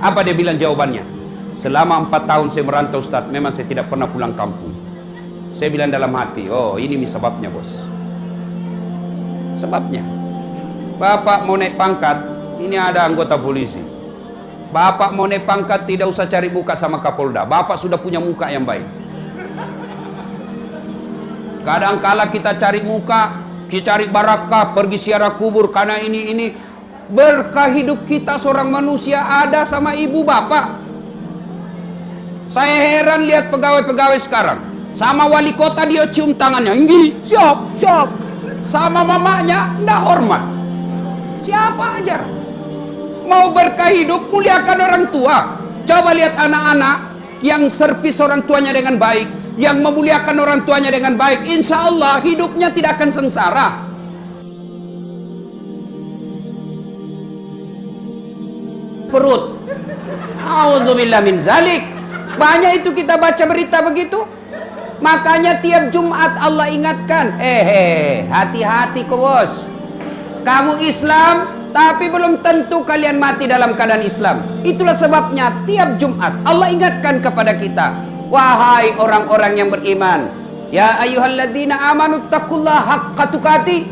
Apa dia bilang jawabannya? Selama 4 tahun saya merantau Ustaz, memang saya tidak pernah pulang kampung. Saya bilang dalam hati, oh ini sebabnya bos. Sebabnya Bapak mau naik pangkat, ini ada anggota polisi. Bapak mau naik pangkat, tidak usah cari muka sama Kapolda. Bapak sudah punya muka yang baik. Kadang-kala kita cari muka, kita cari barakah, pergi ziarah kubur karena ini. Berkah hidup kita seorang manusia ada sama ibu bapak. Saya heran lihat pegawai-pegawai sekarang. Sama wali kota dia cium tangannya, ini siap. Sama mamanya nggak hormat. Siapa ajar? Mau berkah hidup, muliakan orang tua. Coba lihat anak-anak yang servis orang tuanya dengan baik, yang memuliakan orang tuanya dengan baik, insya Allah hidupnya tidak akan sengsara. Perut. Auzubillah min zalik. Banyak itu kita baca berita begitu. Makanya tiap Jumat Allah ingatkan, hati-hati kau bos. Kamu Islam, tapi belum tentu kalian mati dalam keadaan Islam. Itulah sebabnya tiap Jumat Allah ingatkan kepada kita, wahai orang-orang yang beriman, ya ayyuhalladzina amanu taqullaha haqqa tuqatih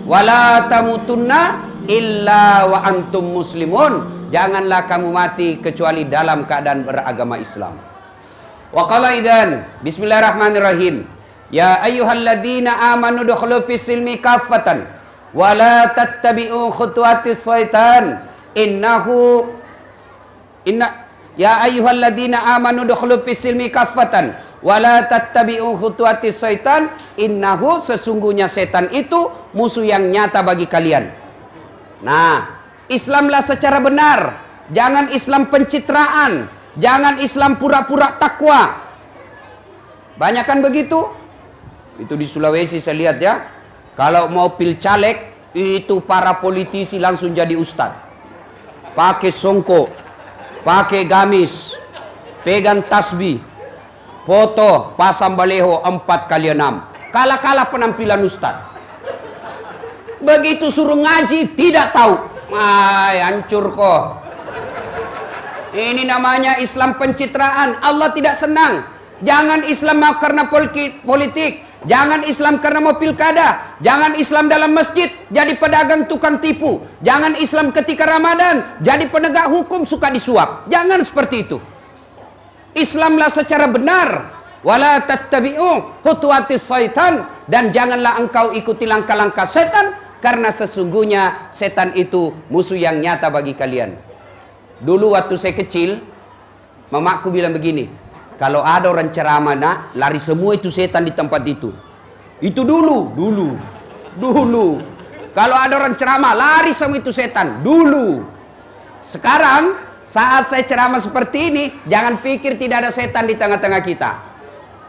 wa la tamutunna illa wa antum muslimun. Janganlah kamu mati kecuali dalam keadaan beragama Islam. Wa qala idzan bismillahirrahmanirrahim, ya ayyuhalladzina amanu dukhulu fis silmi kaffatan wa la tattabi'u khutuwatis syaitan ya ayyuhalladzina amanu dukhulu fis silmi kaffatan wa la tattabi'u khutuwatis syaitan innahu, sesungguhnya setan itu musuh yang nyata bagi kalian. Nah, Islamlah secara benar, jangan Islam pencitraan, jangan Islam pura-pura takwa. Banyak kan begitu? Itu di Sulawesi saya lihat ya. Kalau mau pil caleg, itu para politisi langsung jadi ustad. Pakai songkok, pakai gamis, pegang tasbih, foto, pasang baleho 4x6. Kalah-kalah penampilan ustad. Begitu suruh ngaji, tidak tahu. Hancur kok. Ini namanya Islam pencitraan. Allah tidak senang. Jangan Islam mau karena politik. Jangan Islam karena mau pilkada. Jangan Islam dalam masjid jadi pedagang tukang tipu. Jangan Islam ketika Ramadan jadi penegak hukum suka disuap. Jangan seperti itu. Islamlah secara benar. Wala tattabi'u khutuwatis syaitan, dan janganlah engkau ikuti langkah-langkah setan, karena sesungguhnya setan itu musuh yang nyata bagi kalian. Dulu waktu saya kecil, mamaku bilang begini, kalau ada orang ceramah nak, lari semua itu setan di tempat itu. Itu dulu. Kalau ada orang ceramah, lari semua itu setan. Dulu. Sekarang, saat saya ceramah seperti ini, jangan pikir tidak ada setan di tengah-tengah kita.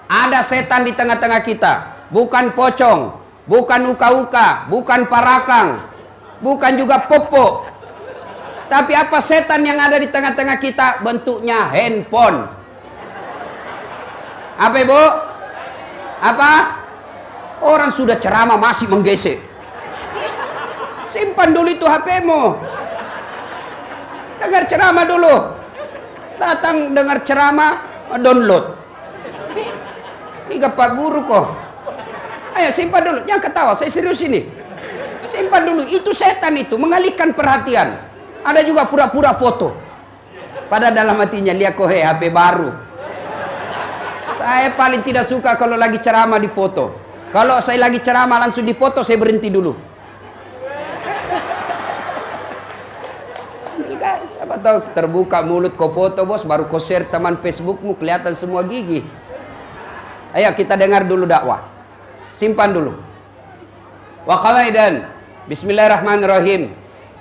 Ada setan di tengah-tengah kita. Bukan pocong, bukan uka-uka, bukan parakang, bukan juga popo. Tapi apa setan yang ada di tengah-tengah kita? Bentuknya handphone. Apa ibu? Apa? Orang sudah ceramah masih menggesek. Simpan dulu itu HP-mu. Dengar ceramah dulu. Datang dengar ceramah, download. 3-4 guru kok. Ayo simpan dulu, jangan ketawa, saya serius ini. Simpan dulu, itu setan itu, mengalihkan perhatian. Ada juga pura-pura foto. Pada dalam hatinya, lihat kok HP baru. Saya paling tidak suka kalau lagi ceramah di foto. Kalau saya lagi ceramah langsung di foto, saya berhenti dulu. Siapa tahu terbuka mulut kau foto bos, baru kau share teman Facebookmu, kelihatan semua gigi. Ayo kita dengar dulu dakwah. Simpan dulu. Wa qalaidan. Bismillahirrahmanirrahim.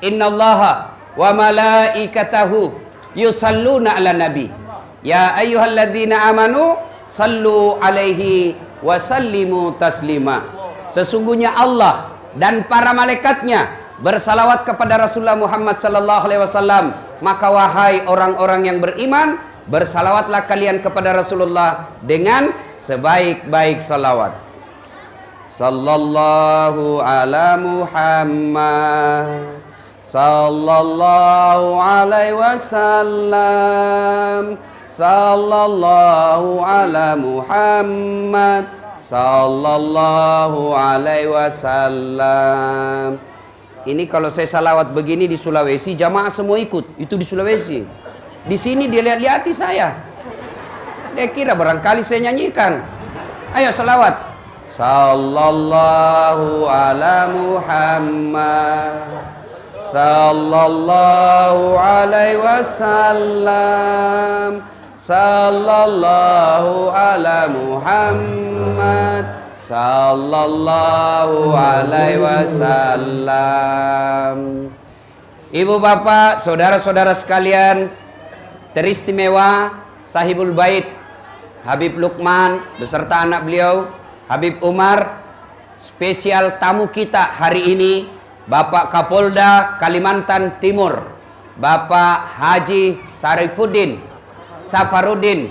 Innallaha wa malaikatahu yusalluna ala nabi. Ya ayyuhalladzina amanu sallu alaihi wa sallimu taslima. Sesungguhnya Allah dan para malaikatnya bersalawat kepada Rasulullah Muhammad sallallahu alaihi wasallam. Maka wahai orang-orang yang beriman, bersalawatlah kalian kepada Rasulullah dengan sebaik-baik salawat. Sallallahu ala Muhammad sallallahu alaihi wasallam, sallallahu ala Muhammad, sallallahu alaihi wasallam. Ini kalau saya salawat begini di Sulawesi, jamaah semua ikut. Itu di Sulawesi. Di sini dia lihat-lihati saya. Dia kira barangkali saya nyanyikan. Ayo salawat. Sallallahu ala Muhammad, sallallahu alaihi wasallam, sallallahu ala Muhammad, sallallahu alaihi wasallam. Ibu bapak, saudara-saudara sekalian, teristimewa Sahibul Bait Habib Lukman beserta anak beliau Habib Umar, spesial tamu kita hari ini Bapak Kapolda Kalimantan Timur, Bapak Haji Safarudin.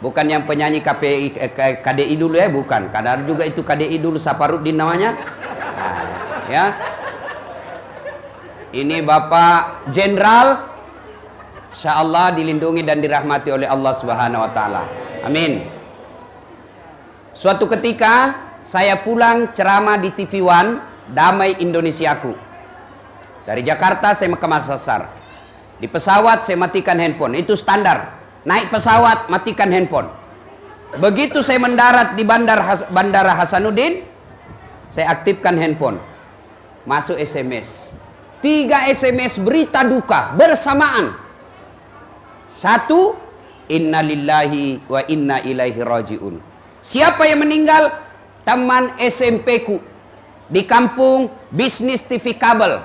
Bukan yang penyanyi KDI dulu ya, bukan. Kadang juga itu KDI dulu, Safarudin namanya. Nah, ya. Ini Bapak Jenderal, insyaallah dilindungi dan dirahmati oleh Allah Subhanahu wa taala. Amin. Suatu ketika saya pulang ceramah di TV One Damai Indonesiaku. Dari Jakarta saya ke Makassar. Di pesawat saya matikan handphone, itu standar. Naik pesawat matikan handphone. Begitu saya mendarat di Bandara Hasanuddin, saya aktifkan handphone. Masuk SMS. 3 SMS berita duka bersamaan. 1, innalillahi wa inna ilaihi rajiun. Siapa yang meninggal? Teman SMP-ku di kampung bisnis TV kabel.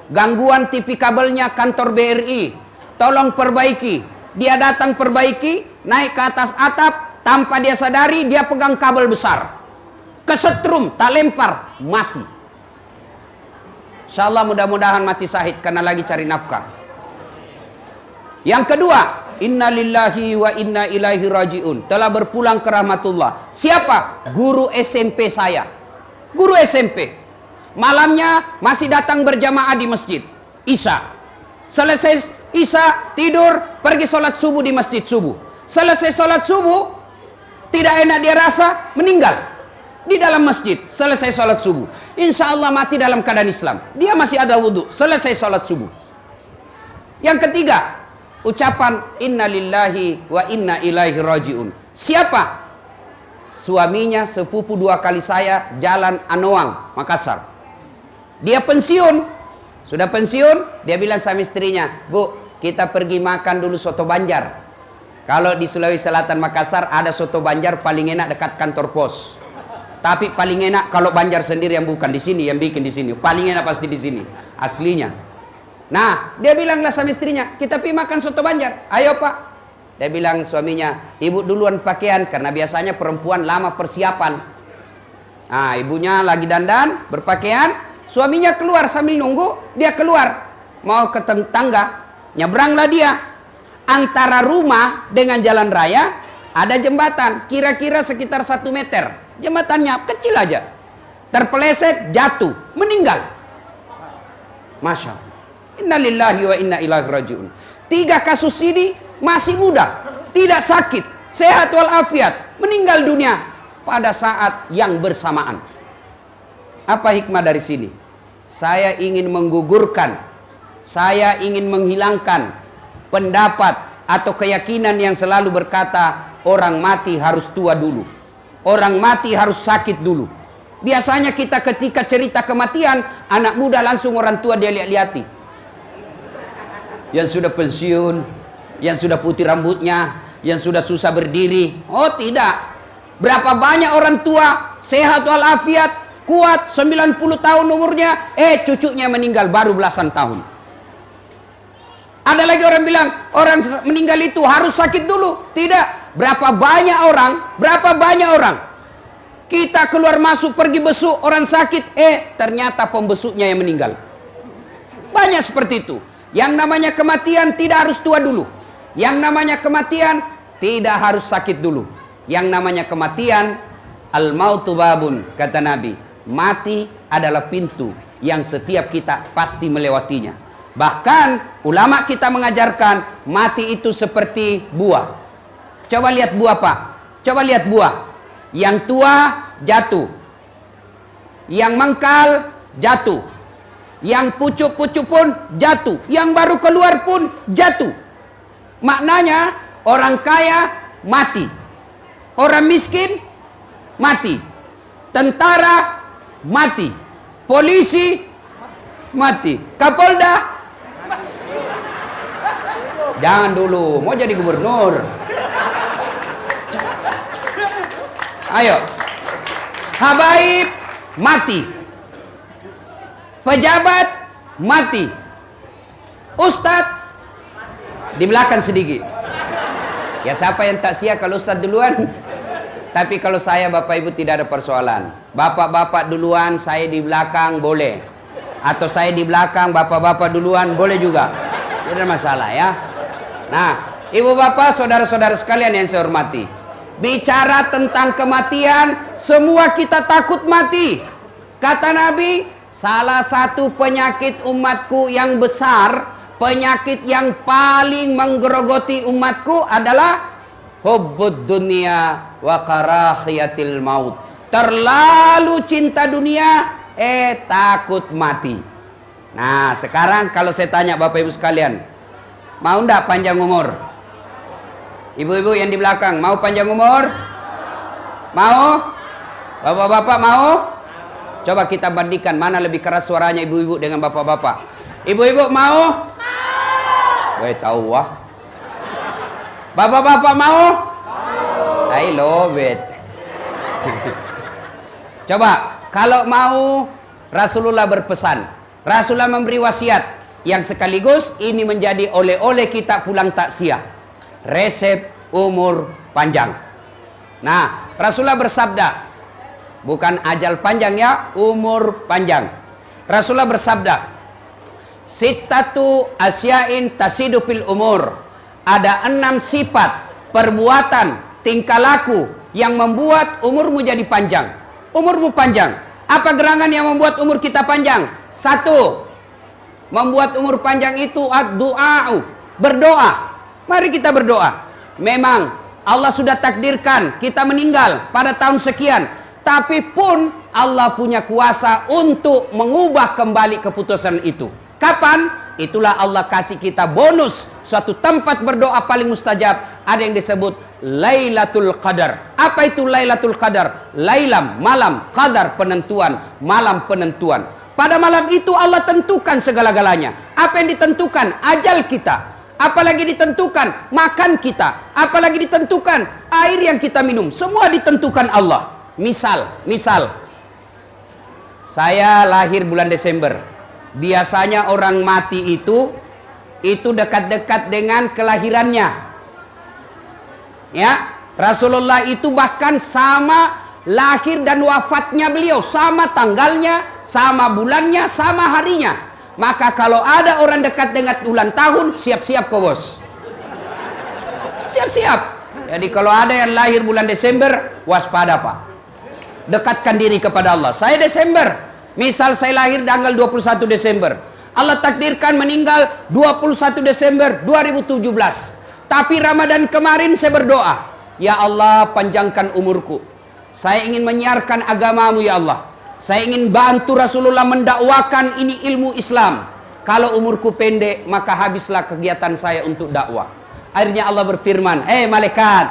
Gangguan TV kabelnya kantor BRI. Tolong perbaiki. Dia datang perbaiki, naik ke atas atap, tanpa dia sadari dia pegang kabel besar. Kesetrum, tak lempar, mati. Insyaallah mudah-mudahan mati syahid karena lagi cari nafkah. Yang kedua, inna lillahi wa inna ilaihi rajiun. Telah berpulang ke rahmatullah. Siapa? Guru SMP saya. Guru SMP. Malamnya masih datang berjamaah di masjid Isya. Selesai Isya, tidur, pergi sholat subuh di masjid subuh. Selesai sholat subuh, tidak enak dia rasa, meninggal di dalam masjid. Selesai sholat subuh, insya Allah mati dalam keadaan Islam. Dia masih ada wudhu. Selesai sholat subuh. Yang ketiga, ucapan innalillahi wa inna ilaihi rajiun. Siapa? Suaminya sepupu 2 kali saya, Jalan Anoang, Makassar. Dia pensiun. Sudah pensiun, dia bilang sama istrinya, "Bu, kita pergi makan dulu soto Banjar." Kalau di Sulawesi Selatan Makassar ada soto Banjar paling enak dekat kantor pos. Tapi paling enak kalau Banjar sendiri yang bukan di sini, yang bikin di sini. Paling enak pasti di sini, aslinya. Nah, dia bilanglah sama istrinya, "Kita pergi makan soto Banjar." "Ayo, Pak." Dia bilang suaminya, "Ibu duluan pakaian," karena biasanya perempuan lama persiapan. Nah, ibunya lagi dandan, berpakaian, suaminya keluar sambil nunggu, dia keluar mau ke tangga, nyebranglah dia. Antara rumah dengan jalan raya ada jembatan, kira-kira sekitar 1 meter. Jembatannya kecil aja. Terpeleset, jatuh, meninggal. Masya Allah. Innalillahi wa inna ilaihi rajiun. 3 kasus ini masih muda, tidak sakit, sehat walafiat, meninggal dunia pada saat yang bersamaan. Apa hikmah dari sini? Saya ingin menggugurkan, saya ingin menghilangkan pendapat atau keyakinan yang selalu berkata orang mati harus tua dulu, orang mati harus sakit dulu. Biasanya kita ketika cerita kematian, anak muda langsung orang tua dia lihat-lihati. Yang sudah pensiun, yang sudah putih rambutnya, yang sudah susah berdiri. Oh tidak. Berapa banyak orang tua sehat walafiat, kuat, 90 tahun umurnya, cucunya meninggal baru belasan tahun. Ada lagi orang bilang orang meninggal itu harus sakit dulu. Tidak. Berapa banyak orang kita keluar masuk pergi besuk orang sakit, ternyata pembesuknya yang meninggal. Banyak seperti itu. Yang namanya kematian tidak harus tua dulu. Yang namanya kematian tidak harus sakit dulu. Yang namanya kematian, al-mautu babun, kata Nabi. Mati adalah pintu yang setiap kita pasti melewatinya. Bahkan ulama kita mengajarkan mati itu seperti buah. Coba lihat buah, Pak. Coba lihat buah. Yang tua jatuh, yang mengkal jatuh, yang pucuk-pucuk pun jatuh, yang baru keluar pun jatuh. Maknanya orang kaya mati, orang miskin mati, tentara mati, polisi mati, Kapolda jangan dulu, mau jadi gubernur. Ayo, habaib mati, pejabat mati, ustadz di belakang sedikit. Ya siapa yang tak sia kalau ustadz duluan? Tapi kalau saya bapak ibu tidak ada persoalan. Bapak-bapak duluan, saya di belakang boleh. Atau saya di belakang, bapak-bapak duluan boleh juga. Tidak ada masalah ya. Nah, ibu bapak, saudara-saudara sekalian yang saya hormati. Bicara tentang kematian, semua kita takut mati. Kata Nabi, salah satu penyakit umatku yang besar, penyakit yang paling menggerogoti umatku adalah hubbud dunia wa karahiyatil maut. Terlalu cinta dunia, takut mati. Nah, sekarang kalau saya tanya Bapak Ibu sekalian, mau ndak panjang umur? Ibu-ibu yang di belakang, mau panjang umur? Mau? Bapak-bapak mau? Coba kita bandingkan mana lebih keras suaranya ibu-ibu dengan bapak-bapak. Ibu-ibu mau? Woi, tahu wah. Bapak-bapak mau? I love it. Coba, kalau mau, Rasulullah berpesan. Rasulullah memberi wasiat yang sekaligus ini menjadi oleh-oleh kita pulang takziah. Resep umur panjang. Nah, Rasulullah bersabda, bukan ajal panjang ya, umur panjang. Rasulullah bersabda, sittatu asyain tasidu fil umur. Ada 6 sifat, perbuatan, tingkah laku yang membuat umurmu jadi panjang. Umurmu panjang. Apa gerangan yang membuat umur kita panjang? 1. Membuat umur panjang itu ad-du'a'u, berdoa. Mari kita berdoa. Memang Allah sudah takdirkan kita meninggal pada tahun sekian, tapi pun Allah punya kuasa untuk mengubah kembali keputusan itu. Kapan? Itulah Allah kasih kita bonus suatu tempat berdoa paling mustajab. Ada yang disebut Lailatul Qadar. Apa itu Lailatul Qadar? Lailam, malam, qadar, penentuan, malam penentuan. Pada malam itu Allah tentukan segala-galanya. Apa yang ditentukan? Ajal kita. Apalagi ditentukan makan kita. Apalagi ditentukan air yang kita minum. Semua ditentukan Allah. Misal saya lahir bulan Desember. Biasanya orang mati itu dekat-dekat dengan kelahirannya. Ya, Rasulullah itu bahkan sama lahir dan wafatnya beliau, sama tanggalnya, sama bulannya, sama harinya. Maka kalau ada orang dekat dengan ulang tahun, siap-siap kau bos. Siap-siap. Jadi kalau ada yang lahir bulan Desember, waspada Pak. Dekatkan diri kepada Allah. Saya Desember. Misal saya lahir tanggal 21 Desember. Allah takdirkan meninggal 21 Desember 2017. Tapi Ramadan kemarin saya berdoa, ya Allah panjangkan umurku. Saya ingin menyiarkan agamamu ya Allah. Saya ingin bantu Rasulullah mendakwakan ini ilmu Islam. Kalau umurku pendek, maka habislah kegiatan saya untuk dakwah. Akhirnya Allah berfirman, malaikat,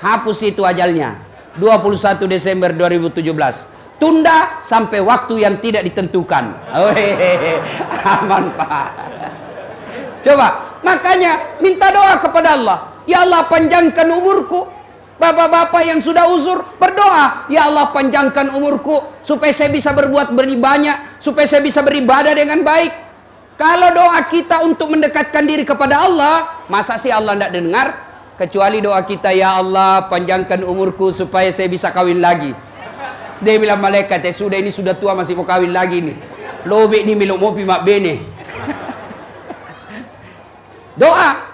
hapus itu ajalnya. 21 Desember 2017. Tunda sampai waktu yang tidak ditentukan. Aman Pak. Coba, makanya minta doa kepada Allah. Ya Allah panjangkan umurku. Bapak-bapak yang sudah uzur berdoa, ya Allah panjangkan umurku supaya saya bisa berbuat banyak, supaya saya bisa beribadah dengan baik. Kalau doa kita untuk mendekatkan diri kepada Allah, masa sih Allah tidak dengar? Kecuali doa kita, ya Allah panjangkan umurku supaya saya bisa kawin lagi. Dia bilang malaikat, sudah ini sudah tua masih mau kawin lagi nih. Lobe ni milok mopi mak bene. Doa.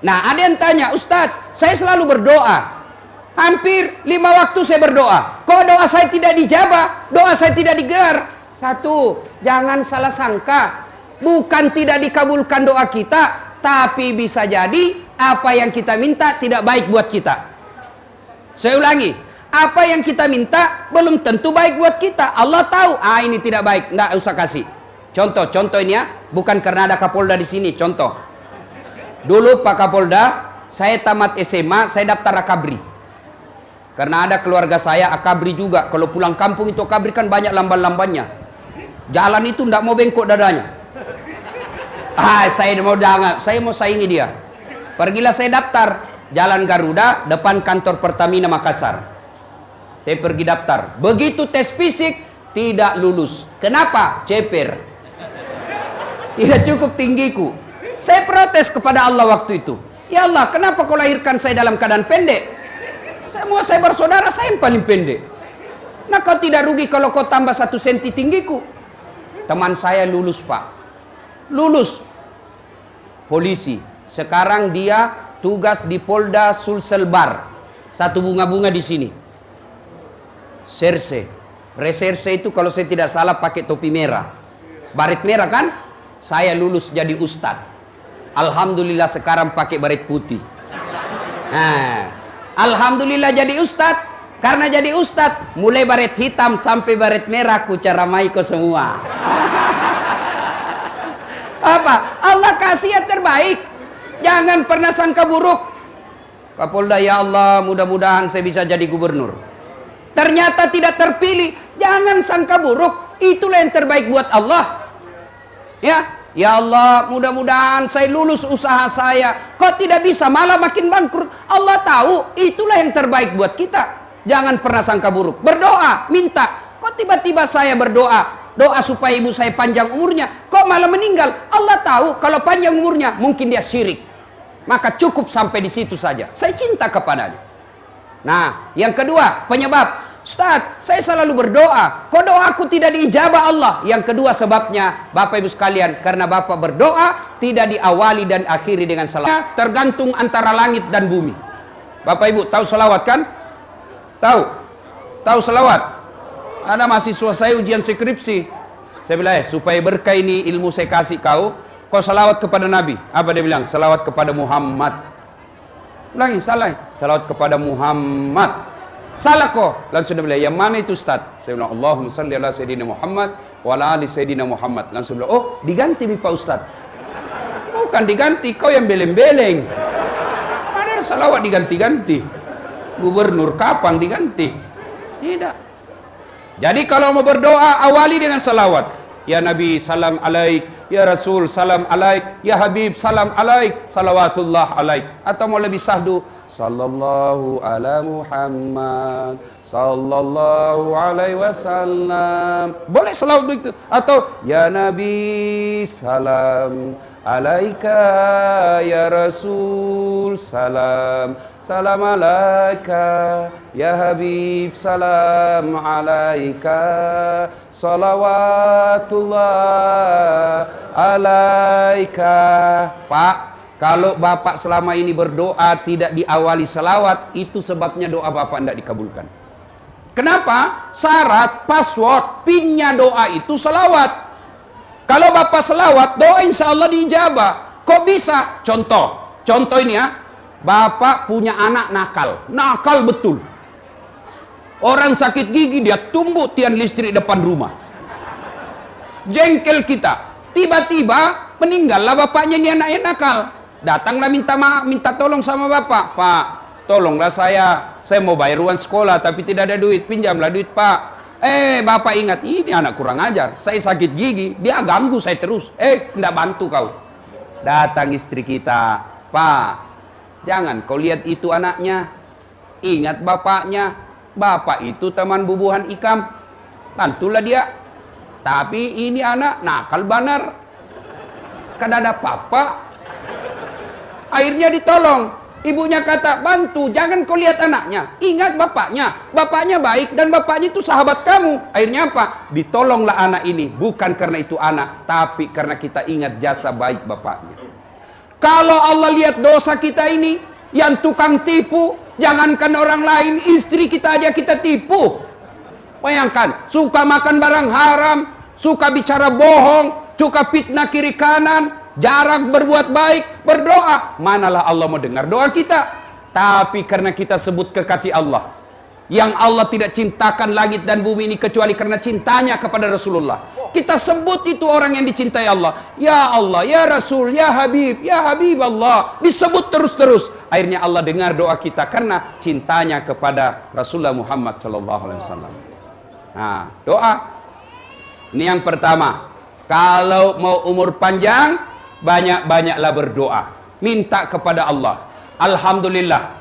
Nah, ada yang tanya, Ustadz, saya selalu berdoa. Hampir 5 waktu saya berdoa. Kok doa saya tidak dijabah? Doa saya tidak digelar? Satu, jangan salah sangka. Bukan tidak dikabulkan doa kita, tapi bisa jadi apa yang kita minta tidak baik buat kita. Saya ulangi, apa yang kita minta belum tentu baik buat kita. Allah tahu, ini tidak baik, nggak usah kasih. Contoh ini ya, bukan karena ada Kapolda di sini. Contoh, dulu Pak Kapolda, saya tamat SMA, saya daftar akabri. Karena ada keluarga saya akabri juga. Kalau pulang kampung itu akabri kan banyak lamban-lambannya. Jalan itu nggak mau bengkok dadanya. Saya mau saingi dia. Pergilah saya daftar Jalan Garuda depan kantor Pertamina Makassar. Saya pergi daftar. Begitu tes fisik tidak lulus. Kenapa? Ceper. Tidak cukup tinggiku. Saya protes kepada Allah waktu itu. Ya Allah, kenapa kau lahirkan saya dalam keadaan pendek? Semua saya bersaudara, saya yang paling pendek. Nah, kau tidak rugi kalau kau tambah 1 senti tinggiku. Teman saya lulus, Pak. Lulus. Polisi. Sekarang dia tugas di Polda Sulselbar. Satu bunga-bunga di sini. Serse. Reserse itu kalau saya tidak salah pakai topi merah. Baret merah kan? Saya lulus jadi ustadz. Alhamdulillah sekarang pakai baret putih. Nah, alhamdulillah jadi ustadz. Karena jadi ustadz, mulai baret hitam sampai baret merah ku caramai ko semua. Apa? Allah kasih yang terbaik. Jangan pernah sangka buruk. Kapolda, ya Allah, mudah-mudahan saya bisa jadi gubernur. Ternyata tidak terpilih. Jangan sangka buruk. Itulah yang terbaik buat Allah. Ya Allah, mudah-mudahan saya lulus usaha saya. Kok tidak bisa, malah makin bangkrut. Allah tahu, itulah yang terbaik buat kita. Jangan pernah sangka buruk. Berdoa, minta. Kok tiba-tiba saya berdoa, doa supaya ibu saya panjang umurnya, kok malah meninggal? Allah tahu kalau panjang umurnya mungkin dia syirik. Maka cukup sampai di situ saja. Saya cinta kepadanya. Nah, yang kedua, penyebab. Ustaz, saya selalu berdoa. Kok doaku tidak diijabah Allah? Yang kedua sebabnya, Bapak Ibu sekalian, karena Bapak berdoa tidak diawali dan akhiri dengan salawat. Tergantung antara langit dan bumi. Bapak Ibu tahu salawat kan? Tahu salawat? Ada mahasiswa saya ujian skripsi. Saya bilang, supaya berkah ini ilmu saya kasih kau salawat kepada Nabi. Apa dia bilang? Salawat kepada Muhammad. Ulangi, salah. Salawat kepada Muhammad. Salah kok. Langsung dia bilang, yang mana itu Ustaz? Saya bilang, Allahumma salli ala Sayyidina Muhammad wa ala ali Sayyidina Muhammad. Langsung bilang, oh diganti nih Pak Ustaz. Bukan diganti, kau yang beleng-beleng. Ada salawat diganti-ganti. Gubernur kapan diganti? Tidak. Jadi kalau mau berdoa, awali dengan salawat. Ya Nabi, salam alaik. Ya Rasul, salam alaik. Ya Habib, salam alaik. Salawatullah alaik. Atau mau lebih sahdu, sallallahu ala Muhammad, sallallahu alaihi wasallam. Boleh salawat begitu. Atau ya Nabi, salam alaika. Ya Rasul, salam. Salam alaika. Ya Habib, salam alaika. Salawatullah alaika. Pak, kalau Bapak selama ini berdoa tidak diawali salawat, itu sebabnya doa Bapak tidak dikabulkan. Kenapa? Syarat, password, pinnya doa itu salawat. Kalau Bapak salawat, doa insya Allah diijabah. Kok bisa? Contoh ini ya. Bapak punya anak nakal betul. Orang sakit gigi, dia tumbuk tiang listrik depan rumah. Jengkel kita. Tiba-tiba meninggallah bapaknya, ini anaknya nakal. Datanglah minta tolong sama bapak. Pak, tolonglah saya mau bayar uang sekolah tapi tidak ada duit, pinjamlah duit Pak. Bapak ingat, ini anak kurang ajar, saya sakit gigi, dia ganggu saya terus. Tidak bantu kau. Datang istri kita, Pak, jangan kau lihat itu anaknya, ingat bapaknya. Bapak itu teman bubuhan ikam, bantulah dia. Tapi ini anak nakal banar, kada ada papa. Akhirnya ditolong. Ibunya kata, bantu, jangan kau lihat anaknya, ingat bapaknya. Bapaknya baik dan bapaknya itu sahabat kamu. Akhirnya apa? Ditolonglah anak ini. Bukan karena itu anak, tapi karena kita ingat jasa baik bapaknya. Kalau Allah lihat dosa kita ini, yang tukang tipu, jangankan orang lain, istri kita aja kita tipu. Bayangkan, suka makan barang haram, suka bicara bohong, suka fitnah kiri kanan, jarang berbuat baik, berdoa, manalah Allah mau dengar doa kita. Tapi karena kita sebut kekasih Allah, yang Allah tidak cintakan langit dan bumi ini kecuali karena cintanya kepada Rasulullah, kita sebut itu orang yang dicintai Allah. Ya Allah, ya Rasul, ya Habib Allah, disebut terus-terus. Akhirnya Allah dengar doa kita karena cintanya kepada Rasulullah Muhammad SAW. Nah, doa ini yang pertama. Kalau mau umur panjang, banyak-banyaklah berdoa, minta kepada Allah. Alhamdulillah,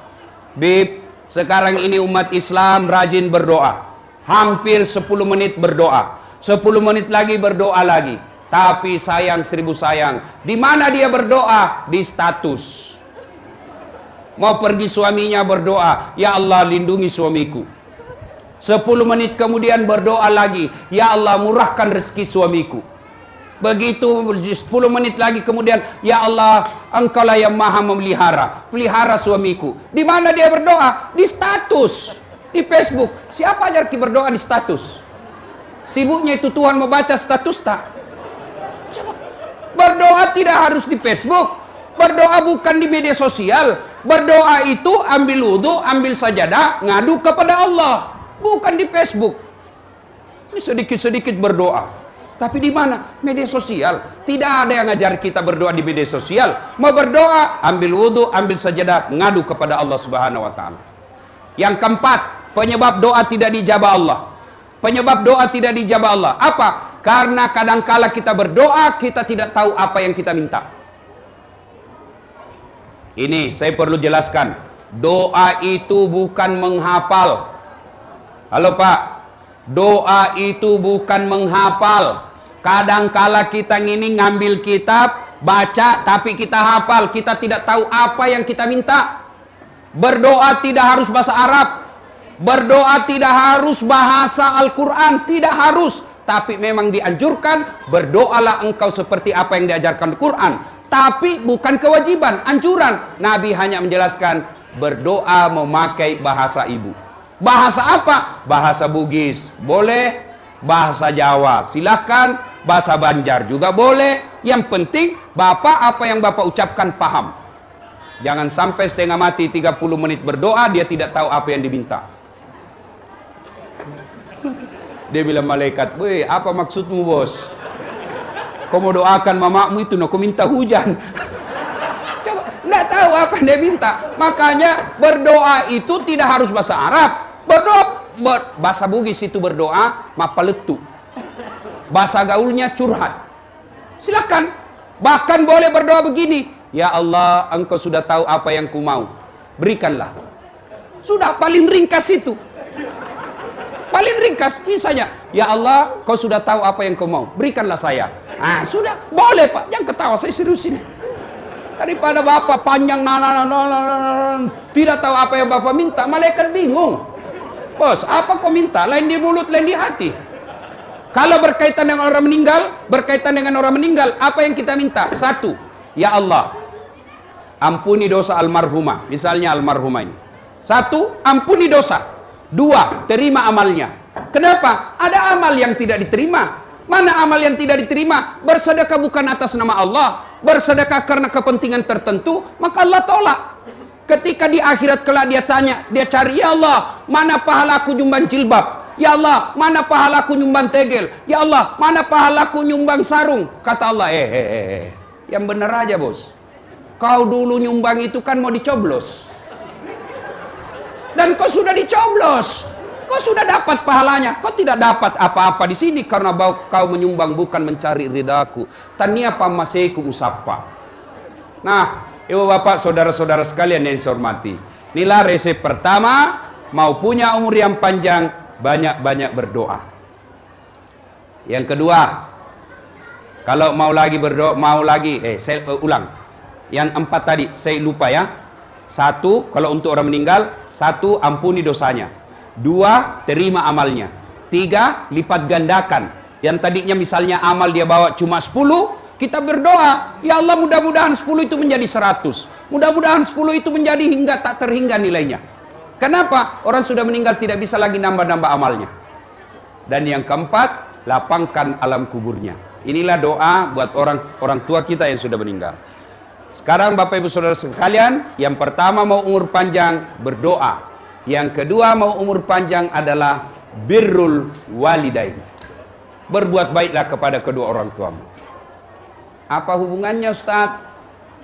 Bib, sekarang ini umat Islam rajin berdoa. Hampir 10 menit berdoa. 10 menit lagi berdoa lagi. Tapi sayang, seribu sayang, di mana dia berdoa? Di status. Mau pergi suaminya berdoa, ya Allah lindungi suamiku. 10 menit kemudian berdoa lagi, ya Allah murahkan rezeki suamiku. Begitu 10 menit lagi kemudian, ya Allah engkaulah yang maha memelihara, pelihara suamiku. Di mana dia berdoa? Di status, di Facebook. Siapa ajar kita berdoa di status? Sibuknya itu Tuhan mau baca status tak? Coba. Berdoa tidak harus di Facebook, berdoa bukan di media sosial. Berdoa itu ambil wudhu, ambil sajadah, ngadu kepada Allah, bukan di Facebook. Ini sedikit-sedikit berdoa. Tapi di mana? Media sosial. Tidak ada yang ngajar kita berdoa di media sosial. Mau berdoa, ambil wudhu, ambil sajadah, ngadu kepada Allah Subhanahu wa taala. Yang keempat, penyebab doa tidak dijabah Allah. Penyebab doa tidak dijabah Allah. Apa? Karena kadangkala kita berdoa, kita tidak tahu apa yang kita minta. Ini saya perlu jelaskan. Doa itu bukan menghafal. Halo Pak. Doa itu bukan menghafal. Kadangkala kita ini ngambil kitab, baca, tapi kita hafal, kita tidak tahu apa yang kita minta. Berdoa tidak harus bahasa Arab, berdoa tidak harus bahasa Al-Quran, tidak harus. Tapi memang dianjurkan, berdoalah engkau seperti apa yang diajarkan Al-Quran. Tapi bukan kewajiban, anjuran. Nabi hanya menjelaskan, berdoa memakai bahasa ibu. Bahasa apa? Bahasa Bugis, boleh. Bahasa Jawa silahkan, bahasa Banjar juga boleh. Yang penting Bapak apa yang Bapak ucapkan paham. Jangan sampai setengah mati 30 menit berdoa, dia tidak tahu apa yang diminta. Dia bilang malaikat, "Weh, apa maksudmu bos? Kau mau doakan mamamu itu, kau minta hujan." Coba, tidak tahu apa yang dia minta. Makanya berdoa itu tidak harus bahasa Arab. Berdoa bahasa Bugis itu berdoa mapaletu. Bahasa gaulnya curhat. Silakan. Bahkan boleh berdoa begini, ya Allah, engkau sudah tahu apa yang ku mau, berikanlah. Sudah paling ringkas itu. Paling ringkas misalnya, ya Allah, kau sudah tahu apa yang kau mau, berikanlah saya. Ah, sudah, boleh Pak. Jangan ketawa, saya serius ini. Daripada Bapak panjang tidak tahu apa yang Bapak minta, malaikat bingung. Bos, apa kau minta? Lain di mulut, lain di hati. Kalau berkaitan dengan orang meninggal, apa yang kita minta? Satu, ya Allah, ampuni dosa almarhumah. Misalnya almarhumah ini. Satu, ampuni dosa. Dua, terima amalnya. Kenapa? Ada amal yang tidak diterima. Mana amal yang tidak diterima? Bersedekah bukan atas nama Allah, bersedekah karena kepentingan tertentu, maka Allah tolak. Ketika di akhirat kelak dia tanya, dia cari, ya Allah, mana pahalaku nyumbang jilbab? Ya Allah, mana pahalaku nyumbang tegel? Ya Allah, mana pahalaku nyumbang sarung? Kata Allah, yang bener aja bos. Kau dulu nyumbang itu kan mau dicoblos. Dan kau sudah dicoblos. Kau sudah dapat pahalanya. Kau tidak dapat apa-apa di sini karena kau menyumbang bukan mencari ridaku. Tania pamaseku usapa. Nah, Ibu bapak saudara-saudara sekalian yang saya hormati, inilah resep pertama, mau punya umur yang panjang, banyak-banyak berdoa. Yang kedua, kalau mau lagi berdoa, saya ulang. Yang 4 tadi, saya lupa ya. 1, kalau untuk orang meninggal, 1, ampuni dosanya. 2, terima amalnya. 3, lipat gandakan. Yang tadinya misalnya amal dia bawa cuma 10, kita berdoa, ya Allah mudah-mudahan 10 itu menjadi 100. Mudah-mudahan 10 itu menjadi hingga tak terhingga nilainya. Kenapa? Orang sudah meninggal tidak bisa lagi nambah-nambah amalnya. Dan yang keempat, lapangkan alam kuburnya. Inilah doa buat orang tua kita yang sudah meninggal. Sekarang Bapak Ibu Saudara sekalian, yang pertama mau umur panjang, berdoa. Yang kedua mau umur panjang adalah birrul walidain. Berbuat baiklah kepada kedua orang tuamu. Apa hubungannya Ustaz?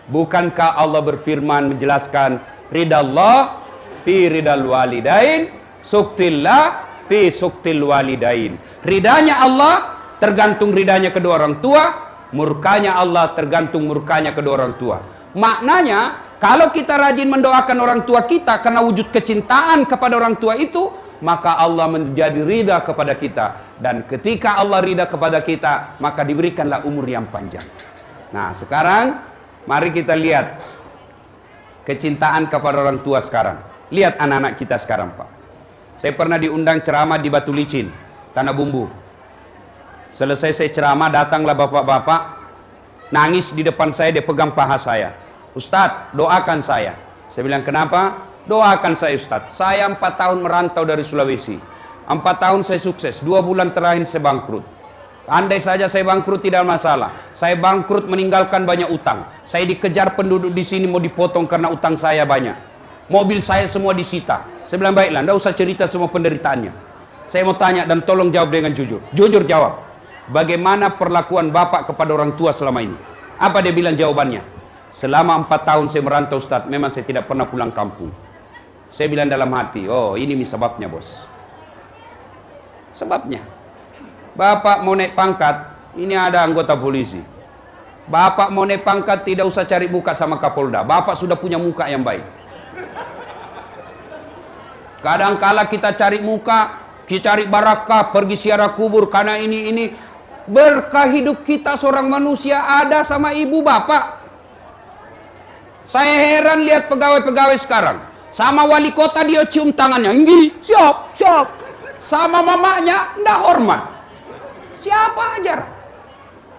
Bukankah Allah berfirman menjelaskan ridallah fi ridal walidain, suktillah fi suktil walidain. Ridanya Allah tergantung ridanya kedua orang tua, murkanya Allah tergantung murkanya kedua orang tua. Maknanya, kalau kita rajin mendoakan orang tua kita karena wujud kecintaan kepada orang tua itu, maka Allah menjadi ridha kepada kita. Dan ketika Allah ridha kepada kita, maka diberikanlah umur yang panjang. Nah, sekarang mari kita lihat kecintaan kepada orang tua sekarang. Lihat anak-anak kita sekarang, Pak. Saya pernah diundang ceramah di Batu Licin, Tanah Bumbu. Selesai saya ceramah, datanglah bapak-bapak, nangis di depan saya, dia pegang paha saya. Ustadz, doakan saya. Saya bilang, kenapa? Doakan saya Ustadz. Saya 4 tahun merantau dari Sulawesi. 4 tahun saya sukses, 2 bulan terakhir saya bangkrut. Andai saja saya bangkrut tidak masalah. Saya bangkrut meninggalkan banyak utang. Saya dikejar penduduk di sini mau dipotong karena utang saya banyak. Mobil saya semua disita. Saya bilang, baiklah, enggak usah cerita semua penderitaannya. Saya mau tanya dan tolong jawab dengan jujur. Jujur jawab. Bagaimana perlakuan Bapak kepada orang tua selama ini? Apa dia bilang jawabannya? Selama 4 tahun saya merantau Ustadz, memang saya tidak pernah pulang kampung. Saya bilang dalam hati, oh ini sebabnya bos. Sebabnya. Bapak mau naik pangkat, ini ada anggota polisi. Bapak mau naik pangkat, tidak usah cari muka sama Kapolda. Bapak sudah punya muka yang baik. Kadang-kala kita cari muka, kita cari barakah, pergi ziarah kubur, karena ini. Berkah hidup kita seorang manusia ada sama ibu bapak. Saya heran lihat pegawai-pegawai sekarang. Sama wali kota dia cium tangannya. Gini, siap. Sama mamanya, ndak hormat. Siapa ajar?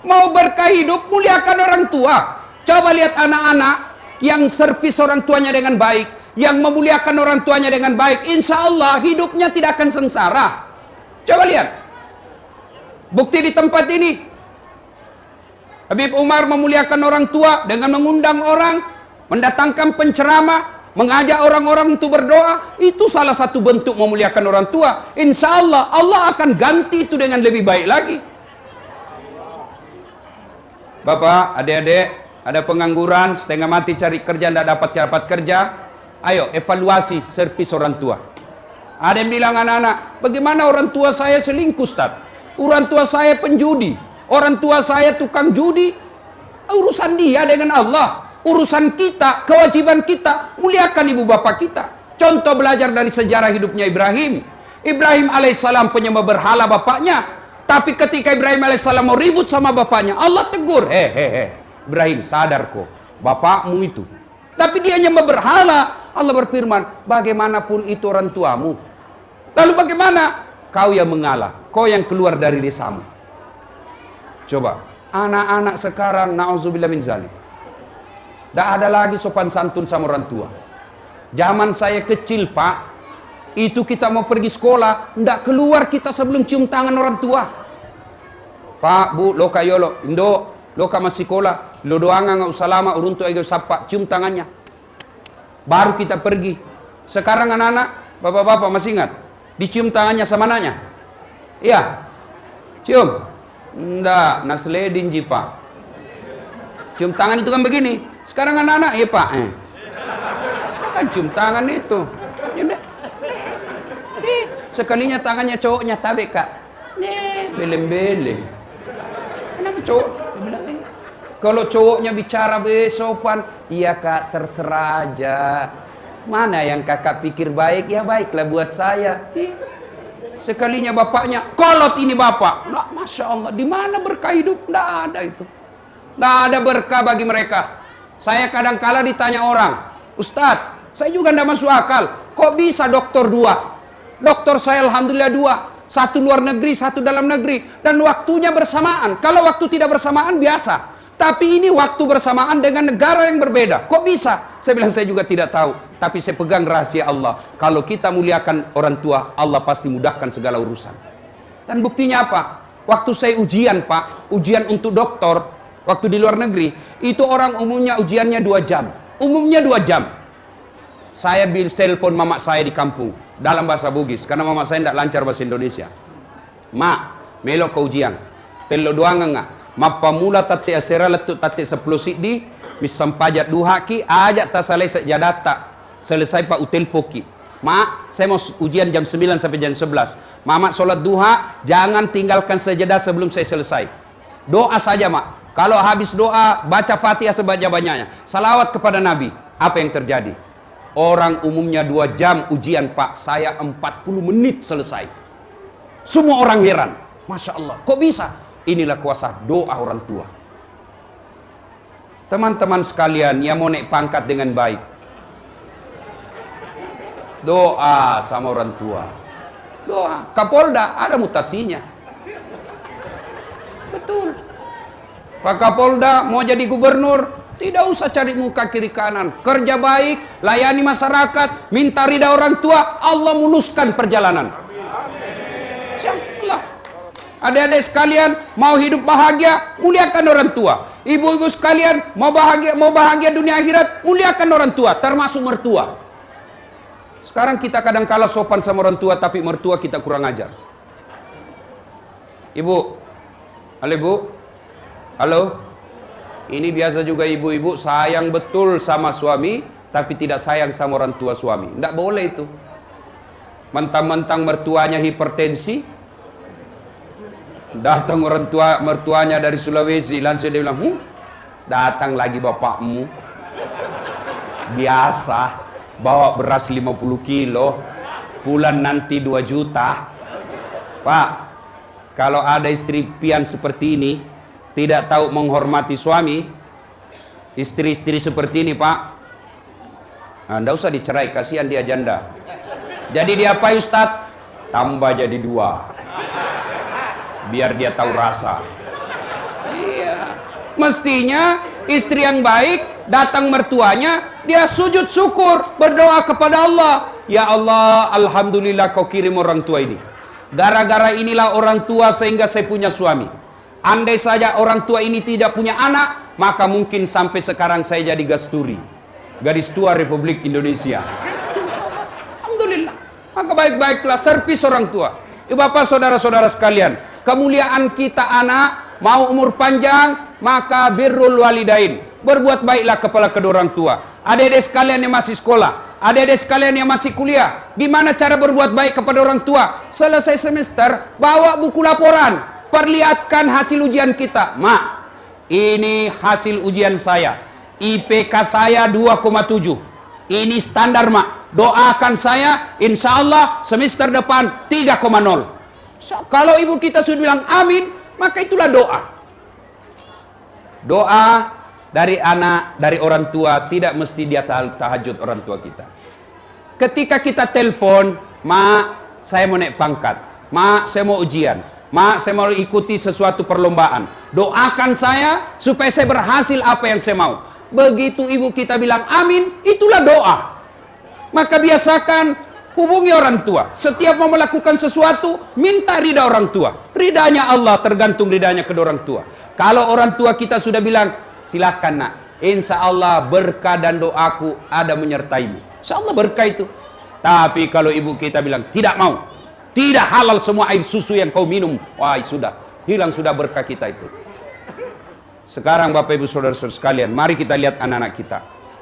Mau berkah hidup, muliakan orang tua. Coba lihat anak-anak yang servis orang tuanya dengan baik, yang memuliakan orang tuanya dengan baik, insya Allah hidupnya tidak akan sengsara. Coba lihat. Bukti di tempat ini. Habib Umar memuliakan orang tua dengan mengundang orang, mendatangkan penceramah, mengajak orang-orang untuk berdoa. Itu salah satu bentuk memuliakan orang tua. Insya Allah, Allah akan ganti itu dengan lebih baik lagi. Bapak, adik-adik, ada pengangguran, setengah mati cari kerja, tidak dapat kerja. Ayo, evaluasi servis orang tua. Ada yang bilang anak-anak, bagaimana orang tua saya selingkuh, Ustaz? Orang tua saya penjudi. Orang tua saya tukang judi. Urusan dia dengan Allah. Urusan kita, kewajiban kita, muliakan ibu bapak kita. Contoh belajar dari sejarah hidupnya Ibrahim. Ibrahim alaihissalam penyembah berhala bapaknya. Tapi ketika Ibrahim alaihissalam mau ribut sama bapaknya, Allah tegur. Ibrahim, sadar kok, bapakmu itu. Tapi dia nyembah berhala. Allah berfirman, bagaimanapun itu orang tuamu. Lalu bagaimana? Kau yang mengalah, kau yang keluar dari desamu. Coba, anak-anak sekarang, na'udzubillah min zalik. Tidak ada lagi sopan santun sama orang tua. Zaman saya kecil, Pak, itu kita mau pergi sekolah, tidak keluar kita sebelum cium tangan orang tua. Pak, Bu, loka yolo, Indo, loka masih sekolah, lo doanga nggak usah lama, uruntu ego sapa, cium tangannya. Baru kita pergi. Sekarang anak-anak, bapak-bapak masih ingat, dicium tangannya sama anaknya? Iya, cium. Nggak, nasledin ji, Pak. Cium tangan itu kan begini. Sekarang anak-anak, ya Pak, kan cium tangan itu. Sekalinya tangannya cowoknya tabe Kak. Beleng-beleng. Kenapa cowok? Kalau cowoknya bicara besopan, iya Kak, terserah aja. Mana yang kakak pikir baik, ya baiklah buat saya. Sekalinya bapaknya, kolot ini bapak. Nah, Masya Allah, di mana berkah hidup? Nggak ada itu. Nggak ada berkah bagi mereka. Saya kadang-kala ditanya orang, Ustadz, saya juga tidak masuk akal. Kok bisa dokter 2? Dokter saya alhamdulillah 2. Satu luar negeri, satu dalam negeri. Dan waktunya bersamaan. Kalau waktu tidak bersamaan biasa. Tapi ini waktu bersamaan dengan negara yang berbeda. Kok bisa? Saya bilang saya juga tidak tahu. Tapi saya pegang rahasia Allah. Kalau kita muliakan orang tua, Allah pasti mudahkan segala urusan. Dan buktinya apa? Waktu saya ujian, Pak, ujian untuk doktor, waktu di luar negeri, itu orang umumnya ujiannya 2 jam. Umumnya 2 jam. Saya telepon mama saya di kampung, dalam bahasa Bugis, karena mama saya tidak lancar bahasa Indonesia. Mak, melok ke ujian. Telo doang enggak. Mapamula tati asera letuk tati 10 siddi, misampajat duhaki, ajak tak selesai jadata. Selesai Pak utel poki. Mak, saya mau ujian jam 9 sampai jam 11. Mama sholat duha, jangan tinggalkan sejadah sebelum saya selesai. Doa saja, Mak. Kalau habis doa, baca Fatihah sebanyak-banyaknya. Salawat kepada Nabi. Apa yang terjadi? Orang umumnya 2 jam ujian, Pak. Saya 40 menit selesai. Semua orang heran. Masya Allah, kok bisa? Inilah kuasa doa orang tua. Teman-teman sekalian yang mau naik pangkat dengan baik, doa sama orang tua. Doa. Kapolda ada mutasinya. Betul. Pak Kapolda mau jadi gubernur, tidak usah cari muka kiri kanan. Kerja baik, layani masyarakat, minta ridha orang tua, Allah muluskan perjalanan. Insyaallah. Adik-adik sekalian mau hidup bahagia, muliakan orang tua. Ibu-ibu sekalian mau bahagia dunia akhirat, muliakan orang tua, termasuk mertua. Sekarang kita kadang kala sopan sama orang tua, tapi mertua kita kurang ajar. Ibu, halo ibu, halo. Ini biasa juga ibu-ibu sayang betul sama suami, tapi tidak sayang sama orang tua suami. Tidak boleh itu. Mentang-mentang mertuanya hipertensi, datang mertuanya dari Sulawesi, langsung dia bilang, datang lagi bapakmu. Biasa. Bawa beras 50 kilo, bulan nanti 2 juta. Pak, kalau ada istri pian seperti ini, tidak tahu menghormati suami, istri-istri seperti ini, Pak, Anda usah dicerai, kasihan dia janda. Jadi dia apa, Ustadz? Tambah jadi 2. Biar dia tahu rasa. Iya. Mestinya istri yang baik, datang mertuanya, dia sujud syukur, berdoa kepada Allah. Ya Allah, alhamdulillah kau kirim orang tua ini. Gara-gara inilah orang tua sehingga saya punya suami. Andai saja orang tua ini tidak punya anak, maka mungkin sampai sekarang saya jadi gasturi, gadis tua Republik Indonesia. Alhamdulillah. Maka baik-baiklah servis orang tua. Bapak, saudara-saudara sekalian, kemuliaan kita anak, mau umur panjang, maka birrul walidain, berbuat baiklah kepada kedua orang tua. Adik-adik sekalian yang masih sekolah, adik-adik sekalian yang masih kuliah, gimana cara berbuat baik kepada orang tua? Selesai semester, bawa buku laporan, perlihatkan hasil ujian kita. Mak, ini hasil ujian saya, IPK saya 2,7. Ini standar, Mak. Doakan saya, insya Allah semester depan 3,0. Kalau ibu kita sudah bilang amin, maka itulah doa. Doa dari anak, dari orang tua, tidak mesti dia tahajud orang tua kita. Ketika kita telepon, Mak, saya mau naik pangkat. Mak, saya mau ujian. Mak, saya mau ikuti sesuatu perlombaan. Doakan saya supaya saya berhasil apa yang saya mau. Begitu ibu kita bilang amin, itulah doa. Maka biasakan hubungi orang tua. Setiap mau melakukan sesuatu, minta ridha orang tua. Ridhanya Allah tergantung ridhanya kedua orang tua. Kalau orang tua kita sudah bilang, silakan nak, insya Allah berkah dan doaku ada menyertaimu. Insya Allah berkah itu. Tapi kalau ibu kita bilang, tidak mau, tidak halal semua air susu yang kau minum, wah sudah, hilang sudah berkah kita itu. Sekarang Bapak Ibu Saudara-saudara sekalian, mari kita lihat anak-anak kita.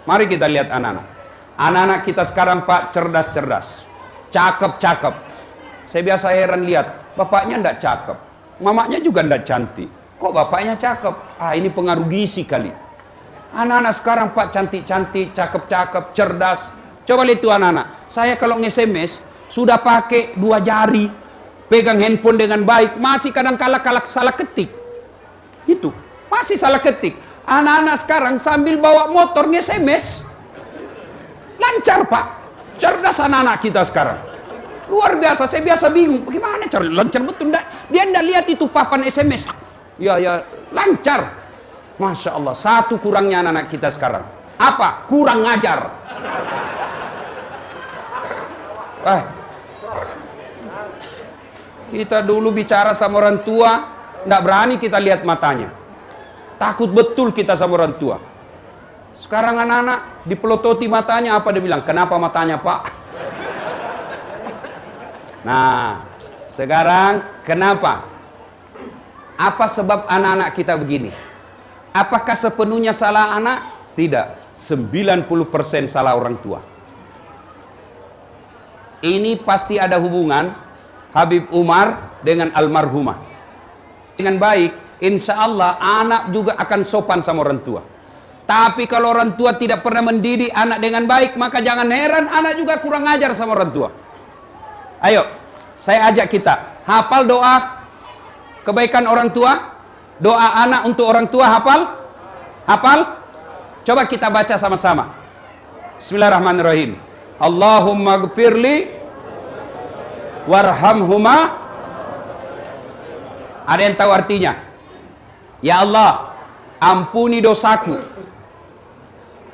Mari kita lihat anak-anak. Anak-anak kita sekarang, Pak, cerdas-cerdas, cakep-cakep. Saya biasa heran lihat, bapaknya ndak cakep, mamanya juga ndak cantik. Kok bapaknya cakep? Ah, ini pengaruh gizi kali. Anak-anak sekarang, Pak, cantik-cantik, cakep-cakep, cerdas. Coba lihat itu anak-anak. Saya kalau nge-SMS sudah pakai 2 jari, pegang handphone dengan baik, masih kadang-kala salah ketik. Itu masih salah ketik. Anak-anak sekarang sambil bawa motor nge-SMS. Lancar, Pak. Cerdas anak-anak kita sekarang. Luar biasa. Saya biasa bingung. Bagaimana cara lancar betul? Dia tidak lihat itu papan SMS. Ya, lancar. Masya Allah. Satu kurangnya anak-anak kita sekarang. Apa? Kurang ngajar. Kita dulu bicara sama orang tua, Nggak berani kita lihat matanya. Takut betul kita sama orang tua. Sekarang anak-anak dipelototi matanya, apa dia bilang? Kenapa matanya, Pak? Nah, sekarang kenapa? Apa sebab anak-anak kita begini? Apakah sepenuhnya salah anak? Tidak. 90% salah orang tua. Ini pasti ada hubungan Habib Umar dengan almarhumah. Dengan baik, insya Allah anak juga akan sopan sama orang tua. Tapi kalau orang tua tidak pernah mendidik anak dengan baik, maka jangan heran anak juga kurang ajar sama orang tua. Ayo, saya ajak kita hafal doa kebaikan orang tua, doa anak untuk orang tua, hafal? Hafal? Coba kita baca sama-sama. Bismillahirrahmanirrahim. Allahumma gfirli warhamhuma. Ada yang tahu artinya? Ya Allah, ampuni dosaku,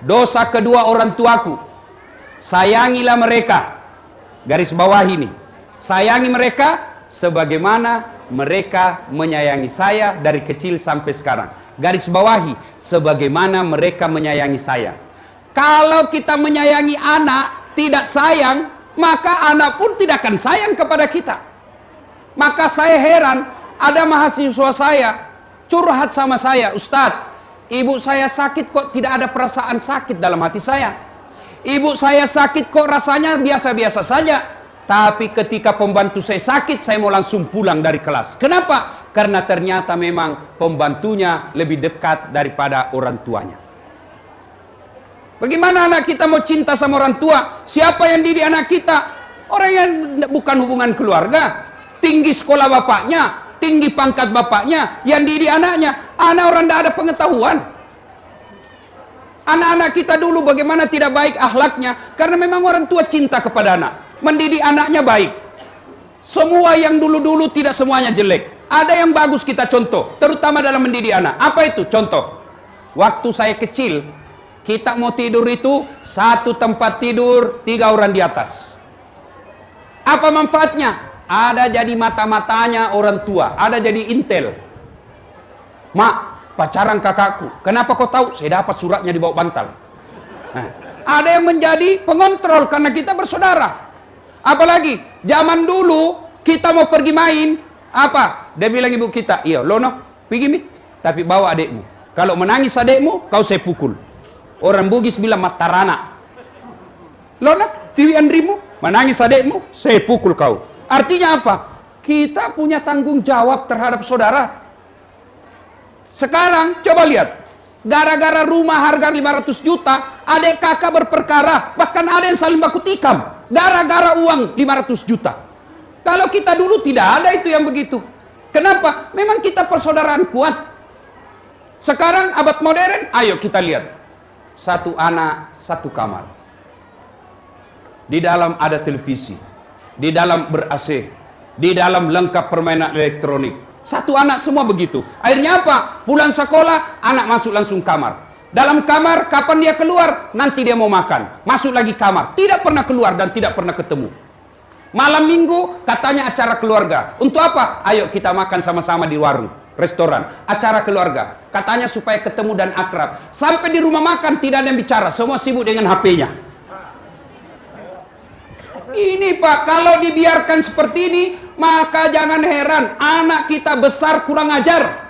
dosa kedua orang tuaku, sayangilah mereka. Garis bawah ini, sayangi mereka sebagaimana mereka menyayangi saya dari kecil sampai sekarang. Garis bawahi, sebagaimana mereka menyayangi saya. Kalau kita menyayangi anak tidak sayang, maka anak pun tidak akan sayang kepada kita. Maka saya heran, ada mahasiswa saya curhat sama saya, Ustadz, ibu saya sakit kok tidak ada perasaan sakit dalam hati saya. Ibu saya sakit kok rasanya biasa-biasa saja. Tapi ketika pembantu saya sakit, saya mau langsung pulang dari kelas. Kenapa? Karena ternyata memang pembantunya lebih dekat daripada orang tuanya. Bagaimana anak kita mau cinta sama orang tua? Siapa yang didik anak kita? Orang yang bukan hubungan keluarga. Tinggi sekolah bapaknya, tinggi pangkat bapaknya, yang didik anaknya. Anak orang tidak ada pengetahuan. Anak-anak kita dulu bagaimana tidak baik akhlaknya, karena memang orang tua cinta kepada anak. Mendidik anaknya baik. Semua yang dulu-dulu tidak semuanya jelek. Ada yang bagus kita contoh, terutama dalam mendidik anak. Apa itu? Contoh. Waktu saya kecil, kita mau tidur itu satu tempat tidur, 3 orang di atas. Apa manfaatnya? Ada jadi mata-matanya orang tua, ada jadi intel. Mak, pacaran kakakku. Kenapa kau tahu? Saya dapat suratnya di bawah bantal. Nah, ada yang menjadi pengontrol karena kita bersaudara. Apalagi zaman dulu kita mau pergi main, apa? Dia bilang ibu kita, iya, Lono, pergi mi, tapi bawa adekmu. Kalau menangis adekmu, kau saya pukul. Orang Bugis bilang matarana. Lono, tiwi andrimu, menangis adekmu, saya pukul kau. Artinya apa? Kita punya tanggung jawab terhadap saudara. Sekarang coba lihat, gara-gara rumah harga 500 juta, adik kakak berperkara, bahkan ada yang saling baku tikam. Gara-gara uang 500 juta. Kalau kita dulu tidak ada itu yang begitu. Kenapa? Memang kita persaudaraan kuat. Sekarang abad modern, ayo kita lihat. Satu anak, satu kamar. Di dalam ada televisi. Di dalam ber-AC. Di dalam lengkap permainan elektronik. Satu anak semua begitu. Akhirnya apa? Pulang sekolah, anak masuk langsung kamar. Dalam kamar, kapan dia keluar? Nanti dia mau makan. Masuk lagi kamar. Tidak pernah keluar dan tidak pernah ketemu. Malam minggu, katanya acara keluarga. Untuk apa? Ayo kita makan sama-sama di warung, restoran. Acara keluarga. Katanya supaya ketemu dan akrab. Sampai di rumah makan, tidak ada yang bicara. Semua sibuk dengan HP-nya. Ini Pak, kalau dibiarkan seperti ini, maka jangan heran anak kita besar kurang ajar.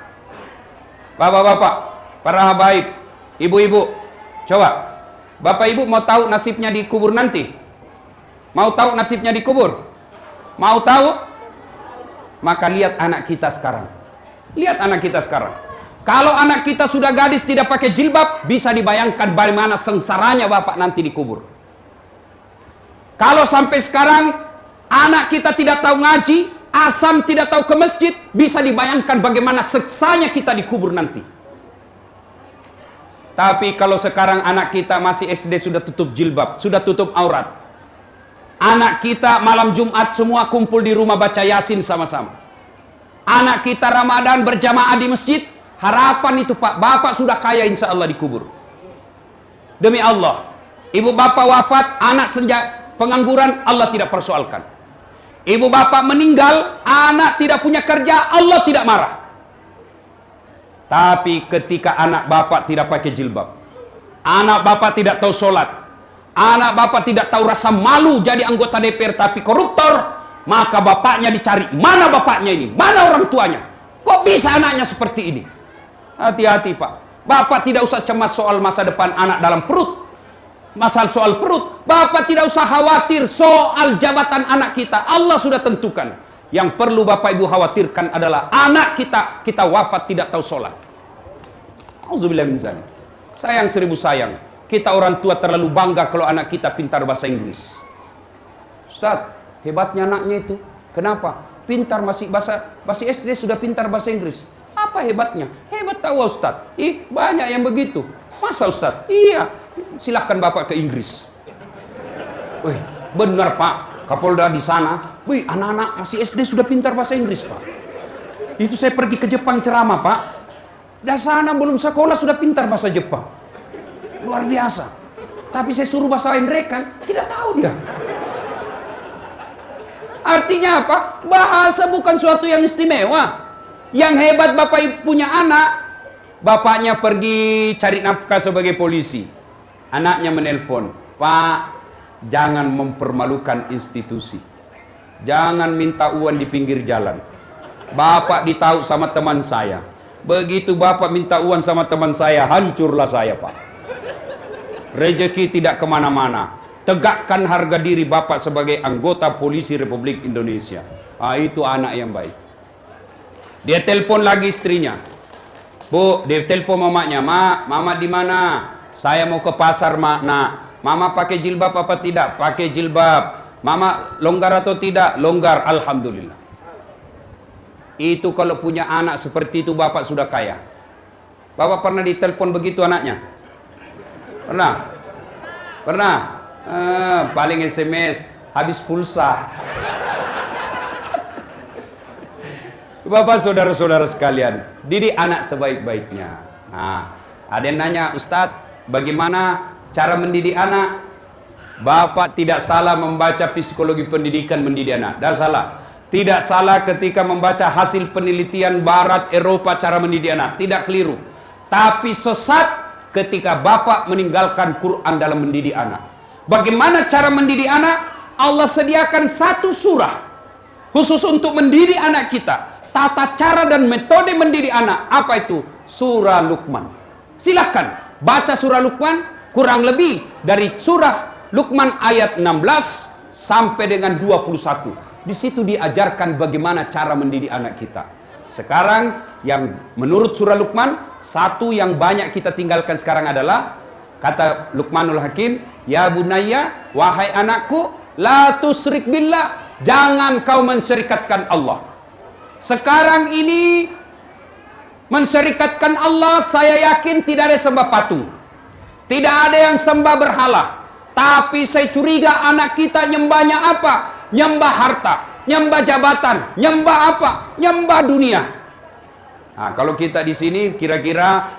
Bapak-bapak, para habaib, ibu-ibu, coba. Bapak ibu mau tahu nasibnya di kubur nanti? Mau tahu nasibnya di kubur? Mau tahu? Maka lihat anak kita sekarang. Lihat anak kita sekarang. Kalau anak kita sudah gadis tidak pakai jilbab, bisa dibayangkan bagaimana sengsaranya bapak nanti di kubur. Kalau sampai sekarang anak kita tidak tahu ngaji, asam tidak tahu ke masjid, bisa dibayangkan bagaimana seksanya kita di kubur nanti. Tapi kalau sekarang anak kita masih SD sudah tutup jilbab, sudah tutup aurat. Anak kita malam Jumat semua kumpul di rumah baca Yasin sama-sama. Anak kita Ramadan berjamaah di masjid, harapan itu Pak, bapak sudah kaya insya Allah di kubur. Demi Allah, ibu bapak wafat, anak pengangguran, Allah tidak persoalkan. Ibu bapak meninggal, anak tidak punya kerja, Allah tidak marah. Tapi ketika anak bapak tidak pakai jilbab, anak bapak tidak tahu sholat, anak bapak tidak tahu rasa malu jadi anggota DPR tapi koruptor, maka bapaknya dicari. Mana bapaknya ini? Mana orang tuanya? Kok bisa anaknya seperti ini? Hati-hati Pak. Bapak tidak usah cemas soal masa depan anak dalam perut. Masalah soal perut, bapak tidak usah khawatir soal jabatan anak kita. Allah sudah tentukan. Yang perlu bapak ibu khawatirkan adalah anak kita wafat tidak tahu sholat. Auzubillah min zalik. Sayang seribu sayang, kita orang tua terlalu bangga kalau anak kita pintar bahasa Inggris. Ustaz, hebatnya anaknya itu. Kenapa? Pintar masih SD sudah pintar bahasa Inggris. Apa hebatnya? Hebat tahu Ustaz. Banyak yang begitu. Masa Ustaz? Iya. Silahkan bapak ke Inggris. Wih, benar Pak. Kapolda di sana, wih, anak-anak masih SD sudah pintar bahasa Inggris Pak. Itu saya pergi ke Jepang ceramah Pak. Dah sana belum sekolah sudah pintar bahasa Jepang. Luar biasa. Tapi saya suruh bahasa lain mereka, tidak tahu dia. Artinya apa? Bahasa bukan suatu yang istimewa. Yang hebat bapak punya anak, bapaknya pergi cari nafkah sebagai polisi. Anaknya menelpon, Pak, jangan mempermalukan institusi. Jangan minta uang di pinggir jalan. Bapak ditahu sama teman saya. Begitu bapak minta uang sama teman saya, hancurlah saya Pak. Rezeki tidak kemana-mana. Tegakkan harga diri bapak sebagai anggota polisi Republik Indonesia. Itu anak yang baik. Dia telepon lagi istrinya. Bu, dia telepon mamanya. Mama di mana? Saya mau ke pasar, Nak. Mama pakai jilbab apa tidak? Pakai jilbab. Mama longgar atau tidak? Longgar, alhamdulillah. Itu kalau punya anak seperti itu bapak sudah kaya. Bapak pernah ditelepon begitu anaknya? Pernah? Pernah? Paling SMS habis pulsa. Bapak saudara-saudara sekalian, didik anak sebaik-baiknya. Nah, ada yang nanya, Ustadz, bagaimana cara mendidik anak? Bapak tidak salah membaca psikologi pendidikan mendidik anak. Tidak salah. Tidak salah ketika membaca hasil penelitian Barat, Eropa cara mendidik anak. Tidak keliru. Tapi sesat ketika Bapak meninggalkan Quran dalam mendidik anak. Bagaimana cara mendidik anak? Allah sediakan satu surah khusus untuk mendidik anak kita. Tata cara dan metode mendidik anak. Apa itu? Surah Luqman. Silakan baca surah Luqman, kurang lebih dari surah Luqman ayat 16 sampai dengan 21. Di situ diajarkan bagaimana cara mendidik anak kita. Sekarang yang menurut surah Luqman, satu yang banyak kita tinggalkan sekarang adalah kata Luqmanul Hakim, ya bunayya, wahai anakku, la tusrik billah, jangan kau mensyirikatkan Allah. Sekarang ini mensyirikatkan Allah, saya yakin tidak ada sembah patung, tidak ada yang sembah berhala. Tapi saya curiga anak kita nyembahnya apa? Nyembah harta, nyembah jabatan, nyembah apa? Nyembah dunia. Nah, kalau kita di sini kira-kira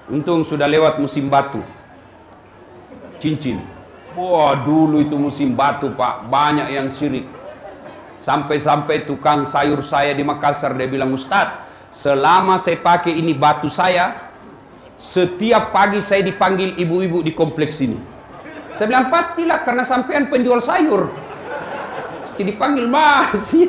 untung sudah lewat musim batu, cincin. Wah, dulu itu musim batu Pak, banyak yang syirik. Sampai-sampai tukang sayur saya di Makassar, dia bilang, Ustadz, selama saya pakai ini batu saya, setiap pagi saya dipanggil ibu-ibu di kompleks ini. Saya bilang, pastilah karena sampean penjual sayur. Pasti dipanggil, masih.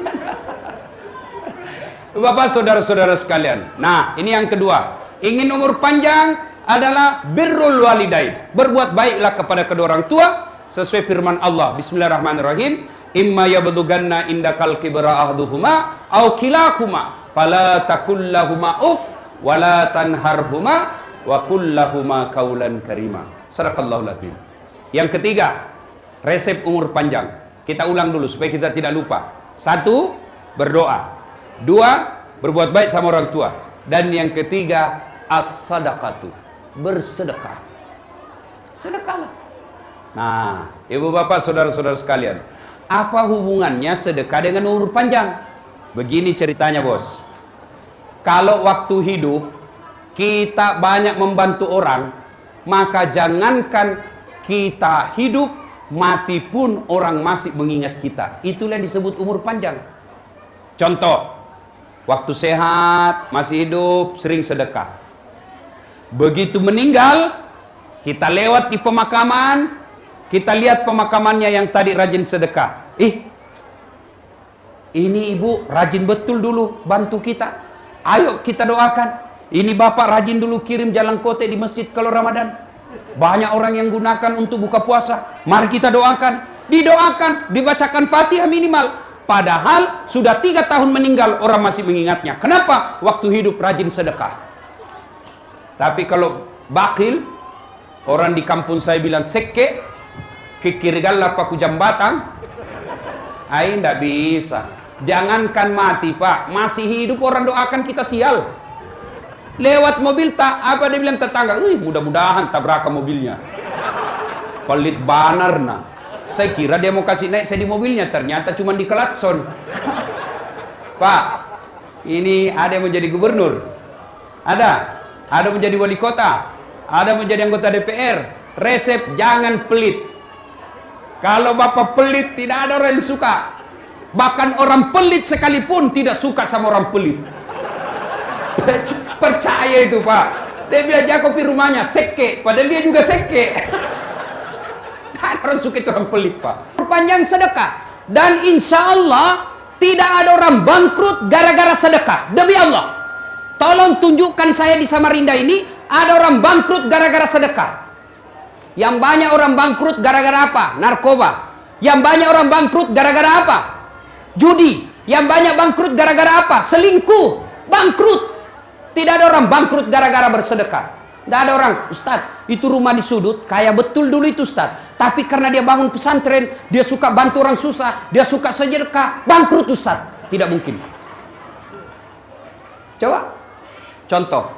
Bapak saudara-saudara sekalian. Nah, ini yang kedua. Ingin umur panjang adalah birrul walidain. Berbuat baiklah kepada kedua orang tua sesuai firman Allah. Bismillahirrahmanirrahim. Imma yablughanna indakal kibra ahduhuma aw kilahuma fala takul lahuma uf wala tanharhuma wa qul lahuma qaulan karima. Sadaqallahul azim. Yang ketiga, resep umur panjang. Kita ulang dulu supaya kita tidak lupa. Satu, berdoa. Dua, berbuat baik sama orang tua. Dan yang ketiga, as-sadaqatu, bersedekah. Sedekahlah. Nah, ibu bapak saudara-saudara sekalian, apa hubungannya sedekah dengan umur panjang? Begini ceritanya bos. Kalau waktu hidup kita banyak membantu orang, maka jangankan kita hidup, mati pun orang masih mengingat kita. Itulah yang disebut umur panjang. Contoh, Waktu sehat, masih hidup, sering sedekah. Begitu meninggal, kita lewat di pemakaman, kita lihat pemakamannya yang tadi rajin sedekah. Ini ibu rajin betul dulu bantu kita. Ayo kita doakan. Ini bapak rajin dulu kirim jalan kote di masjid kalau Ramadan. Banyak orang yang gunakan untuk buka puasa. Mari kita doakan. Didoakan, dibacakan Fatihah minimal. Padahal sudah 3 tahun meninggal, orang masih mengingatnya. Kenapa? Waktu hidup rajin sedekah. Tapi kalau bakil, orang di kampung saya bilang sekke, kikirigalla paku jambatan, tidak bisa. Jangankan mati pak, masih hidup orang doakan kita sial. Lewat mobil tak, apa dia bilang tetangga, mudah-mudahan tabrakan mobilnya. Pelit banar nah. Saya kira dia mau kasih naik saya di mobilnya, ternyata cuma di klakson. Pak, ini ada yang menjadi gubernur, ada menjadi wali kota, ada menjadi anggota DPR. Resep jangan pelit. Kalau bapak pelit, tidak ada orang yang suka. Bahkan orang pelit sekalipun tidak suka sama orang pelit. Percaya itu pak. Dia bilang Jakob di rumahnya seke, padahal dia juga seke. Orang suka itu orang pelit pak. Perpanjang sedekah, dan insya Allah tidak ada orang bangkrut gara-gara sedekah. Demi Allah, tolong tunjukkan saya di Samarinda ini ada orang bangkrut gara-gara sedekah. Yang banyak orang bangkrut gara-gara apa? Narkoba. Yang banyak orang bangkrut gara-gara apa? Judi. Yang banyak bangkrut gara-gara apa? Selingkuh. Bangkrut. Tidak ada orang bangkrut gara-gara bersedekah. Tidak ada orang, Ustadz, itu rumah di sudut, kaya betul dulu itu Ustadz. Tapi karena dia bangun pesantren, dia suka bantu orang susah, dia suka sedekah, bangkrut Ustadz. Tidak mungkin. Coba, contoh.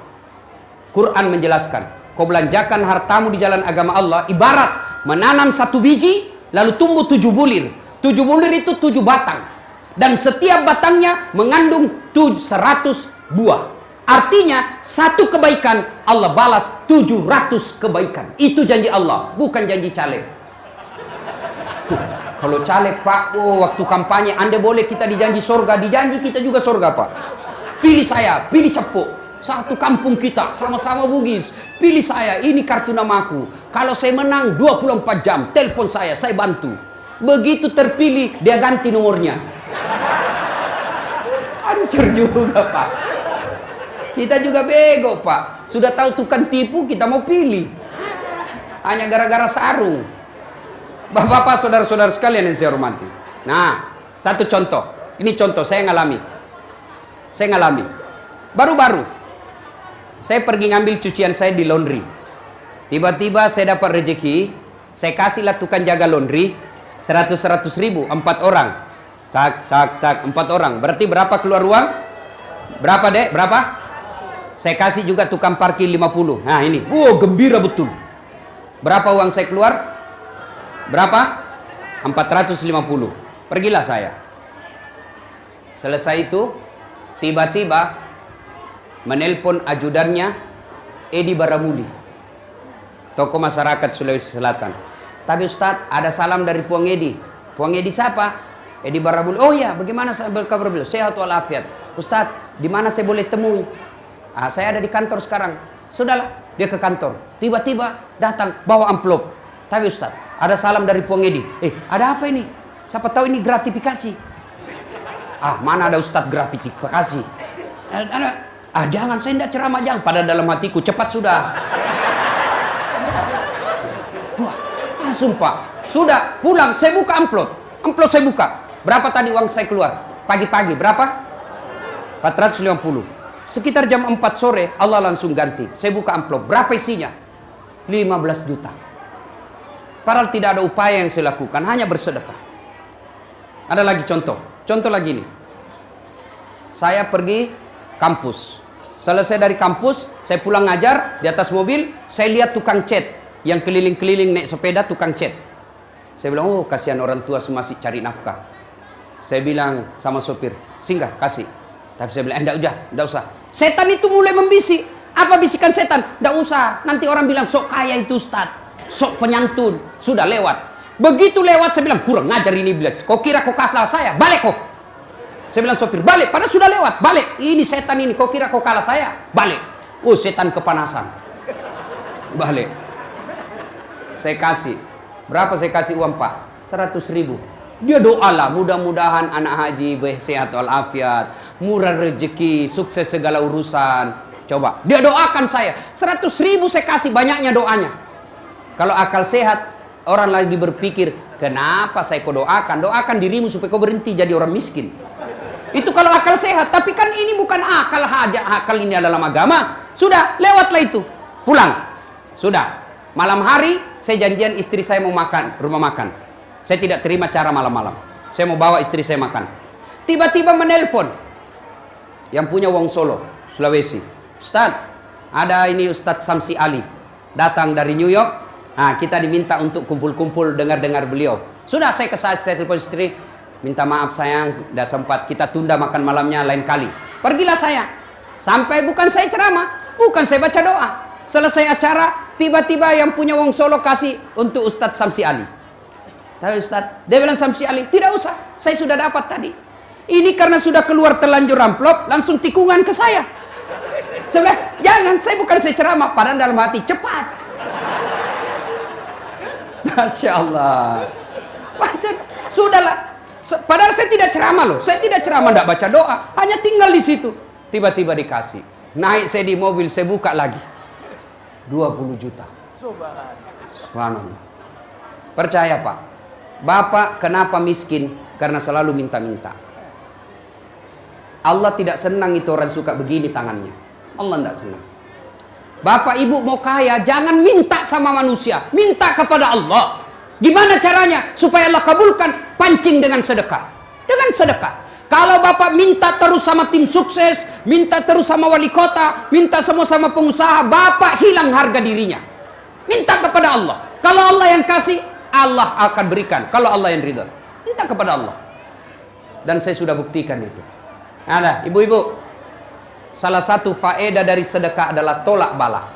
Quran menjelaskan, kau belanjakan hartamu di jalan agama Allah, ibarat menanam 1 biji, lalu tumbuh 7 bulir. 7 bulir itu 7 batang. Dan setiap batangnya mengandung 100 buah. Artinya, 1 kebaikan Allah balas 700 kebaikan. Itu janji Allah, bukan janji caleg. Kalau caleg pak, waktu kampanye Anda boleh kita dijanji sorga, dijanji kita juga sorga pak. Pilih saya, pilih Cepuk. Satu kampung kita, sama-sama Bugis. Pilih saya, ini kartu namaku. Kalau saya menang 24 jam, telepon saya bantu. Begitu terpilih, dia ganti nomornya. Hancur juga pak. Kita juga bego pak. Sudah tahu tukang tipu, kita mau pilih. Hanya gara-gara sarung. Bapak-bapak, saudara-saudara sekalian yang saya hormati. Nah, satu contoh. Ini contoh, saya ngalami. Baru-baru. Saya pergi ngambil cucian saya di laundry. Tiba-tiba saya dapat rezeki. Saya kasihlah tukang jaga laundry. 100 ribu, 4 orang. Cak, 4 orang. Berarti berapa keluar uang? Berapa dek? Berapa? Saya kasih juga tukang parkir 50. Nah ini, gembira betul. Berapa uang saya keluar? Berapa? 450. Pergilah saya. Selesai itu, tiba-tiba menelpon ajudannya Edi Baramuli, tokoh masyarakat Sulawesi Selatan. Tapi Ustadz, ada salam dari Puang Edi. Puang Edi siapa? Edi Baramuli. Oh ya, bagaimana kabar beliau? Sehat walafiat. Ustadz, di mana saya boleh temui? Saya ada di kantor sekarang. Sudahlah, dia ke kantor. Tiba-tiba datang bawa amplop. Tapi Ustaz, ada salam dari Puang Edi. Ada apa ini? Siapa tahu ini gratifikasi. Mana ada Ustaz gratifikasi? Jangan, saya tidak ceramah jangan. Pada dalam hatiku, cepat sudah. Wah, langsung pak. Sudah, pulang, saya buka amplop. Amplop saya buka. Berapa tadi uang saya keluar? Pagi-pagi, berapa? 450. Sekitar jam 4 sore, Allah langsung ganti. Saya buka amplop. Berapa isinya? 15 juta. Padahal tidak ada upaya yang saya lakukan. Hanya bersedekah. Ada lagi contoh. Contoh lagi ini. Saya pergi kampus. Selesai dari kampus, saya pulang ngajar. Di atas mobil, saya lihat tukang cat. Yang keliling-keliling naik sepeda, tukang cat. Saya bilang, kasihan orang tua masih cari nafkah. Saya bilang sama sopir, singgah, kasih. Tapi saya bilang, enggak usah. Setan itu mulai membisik. Apa bisikan setan? Enggak usah. Nanti orang bilang, sok kaya itu Ustaz. Sok penyantun. Sudah lewat. Begitu lewat, saya bilang, kurang ngajar ini iblis. Kau kira kau kalah saya? Balik kau. Saya bilang sopir, balik, padahal sudah lewat, balik. Ini setan ini, kau kira kau kalah saya? Balik. Oh, setan kepanasan. Balik. Saya kasih. Berapa saya kasih uang, Pak? 100.000. Dia doa lah, mudah-mudahan anak haji sehat walafiat, murah rezeki, sukses segala urusan. Coba, dia doakan saya. 100.000 saya kasih, banyaknya doanya. Kalau akal sehat, orang lagi berpikir, kenapa saya kau doakan? Doakan dirimu supaya kau berhenti jadi orang miskin. Itu kalau akal sehat. Tapi kan ini bukan akal hajat. Akal ini adalah agama. Sudah, lewatlah itu. Pulang. Sudah. Malam hari, saya janjian istri saya mau makan, rumah makan. Saya tidak terima cara malam-malam. Saya mau bawa istri saya makan. Tiba-tiba menelpon. Yang punya Wong Solo, Sulawesi. Ustaz, ada ini Ustadz Samsi Ali. Datang dari New York. Nah, kita diminta untuk kumpul-kumpul dengar-dengar beliau. Sudah, saya telepon istri. Minta maaf sayang, tidak sempat, kita tunda makan malamnya lain kali. Pergilah saya. Sampai bukan saya ceramah, bukan saya baca doa. Selesai acara, tiba-tiba yang punya Wong Solo kasih untuk Ustadz Samsi Ali. Tapi Ustadz, dia bilang Samsi Ali, tidak usah, saya sudah dapat tadi. Ini karena sudah keluar terlanjur amplop, langsung tikungan ke saya. Saya bilang, jangan, saya bukan saya ceramah. Padahal dalam hati, cepat. Masya Allah. Sudahlah. Padahal saya tidak ceramah loh. Saya tidak ceramah, tidak baca doa. Hanya tinggal di situ. Tiba-tiba dikasih. Naik saya di mobil, saya buka lagi. 20 juta. Subhanallah. Percaya Pak. Bapak kenapa miskin? Karena selalu minta-minta. Allah tidak senang itu orang suka begini tangannya. Allah tidak senang. Bapak ibu mau kaya, jangan minta sama manusia. Minta kepada Allah. Gimana caranya? Supaya Allah kabulkan. Pancing dengan sedekah. Dengan sedekah. Kalau Bapak minta terus sama tim sukses, minta terus sama wali kota, minta semua sama pengusaha, Bapak hilang harga dirinya. Minta kepada Allah. Kalau Allah yang kasih, Allah akan berikan. Kalau Allah yang ridha, minta kepada Allah. Dan saya sudah buktikan itu. Ada, ibu-ibu. Salah satu faedah dari sedekah adalah tolak bala.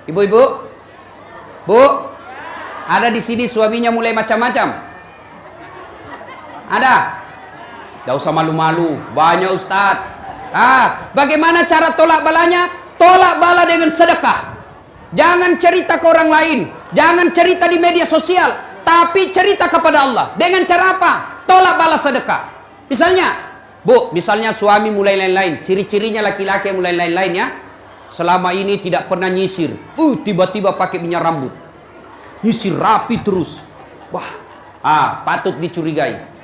Ibu-ibu, Bu, ada di sini suaminya mulai macam-macam. Ada? Tidak usah malu-malu. Banyak Ustadz. Bagaimana cara tolak balanya? Tolak bala dengan sedekah. Jangan cerita ke orang lain. Jangan cerita di media sosial. Tapi cerita kepada Allah. Dengan cara apa? Tolak bala sedekah. Misalnya, Bu, misalnya suami mulai lain-lain. Ciri-cirinya laki-laki yang mulai lain-lain ya. Selama ini tidak pernah nyisir. Tiba-tiba pakai minyak rambut. Nyisir rapi terus. Wah, patut dicurigai.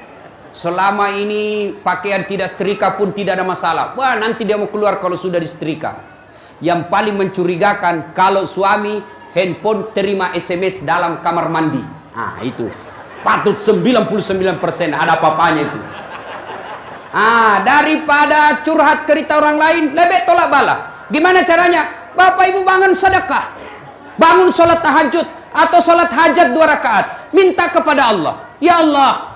Selama ini pakaian tidak setrika pun tidak ada masalah. Wah, nanti dia mau keluar kalau sudah disetrika. Yang paling mencurigakan kalau suami handphone terima SMS dalam kamar mandi. Itu patut 99% ada apa-apanya itu. Daripada curhat cerita orang lain, lebih tolak bala. Gimana caranya? Bapak ibu bangun sedekah. Bangun sholat tahajud atau sholat hajat 2 rakaat. Minta kepada Allah. Ya Allah,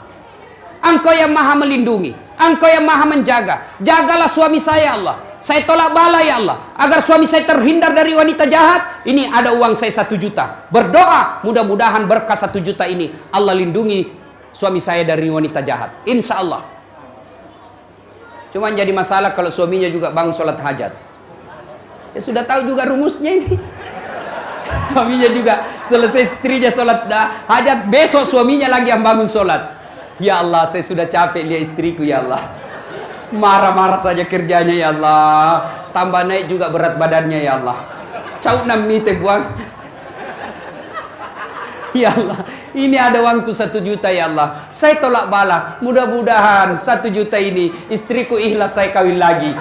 Engkau yang maha melindungi, Engkau yang maha menjaga. Jagalah suami saya Allah. Saya tolak bala ya Allah, agar suami saya terhindar dari wanita jahat. Ini ada uang saya 1 juta. Berdoa, mudah-mudahan berkah 1 juta ini Allah lindungi suami saya dari wanita jahat. Insya Allah. Cuma jadi masalah kalau suaminya juga bangun sholat hajat. Ya sudah tahu juga rumusnya ini. Suaminya juga selesai istrinya sholat hajat, besok suaminya lagi yang bangun sholat. Ya Allah, saya sudah capek lihat istriku ya Allah. Marah-marah saja kerjanya ya Allah. Tambah naik juga berat badannya ya Allah. Cau nami teh buang. Ya Allah, ini ada uangku 1 juta ya Allah. Saya tolak bala. Mudah-mudahan 1 juta ini istriku ikhlas saya kawin lagi.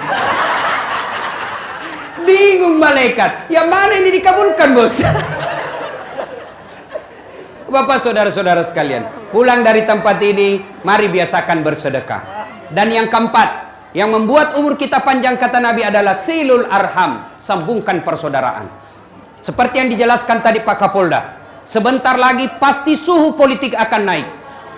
Bingung malaikat. Yang mana ini dikabulkan bos? Bapak saudara-saudara sekalian, pulang dari tempat ini, mari biasakan bersedekah. Dan yang keempat, yang membuat umur kita panjang kata Nabi adalah silul arham, sambungkan persaudaraan. Seperti yang dijelaskan tadi Pak Kapolda, sebentar lagi pasti suhu politik akan naik.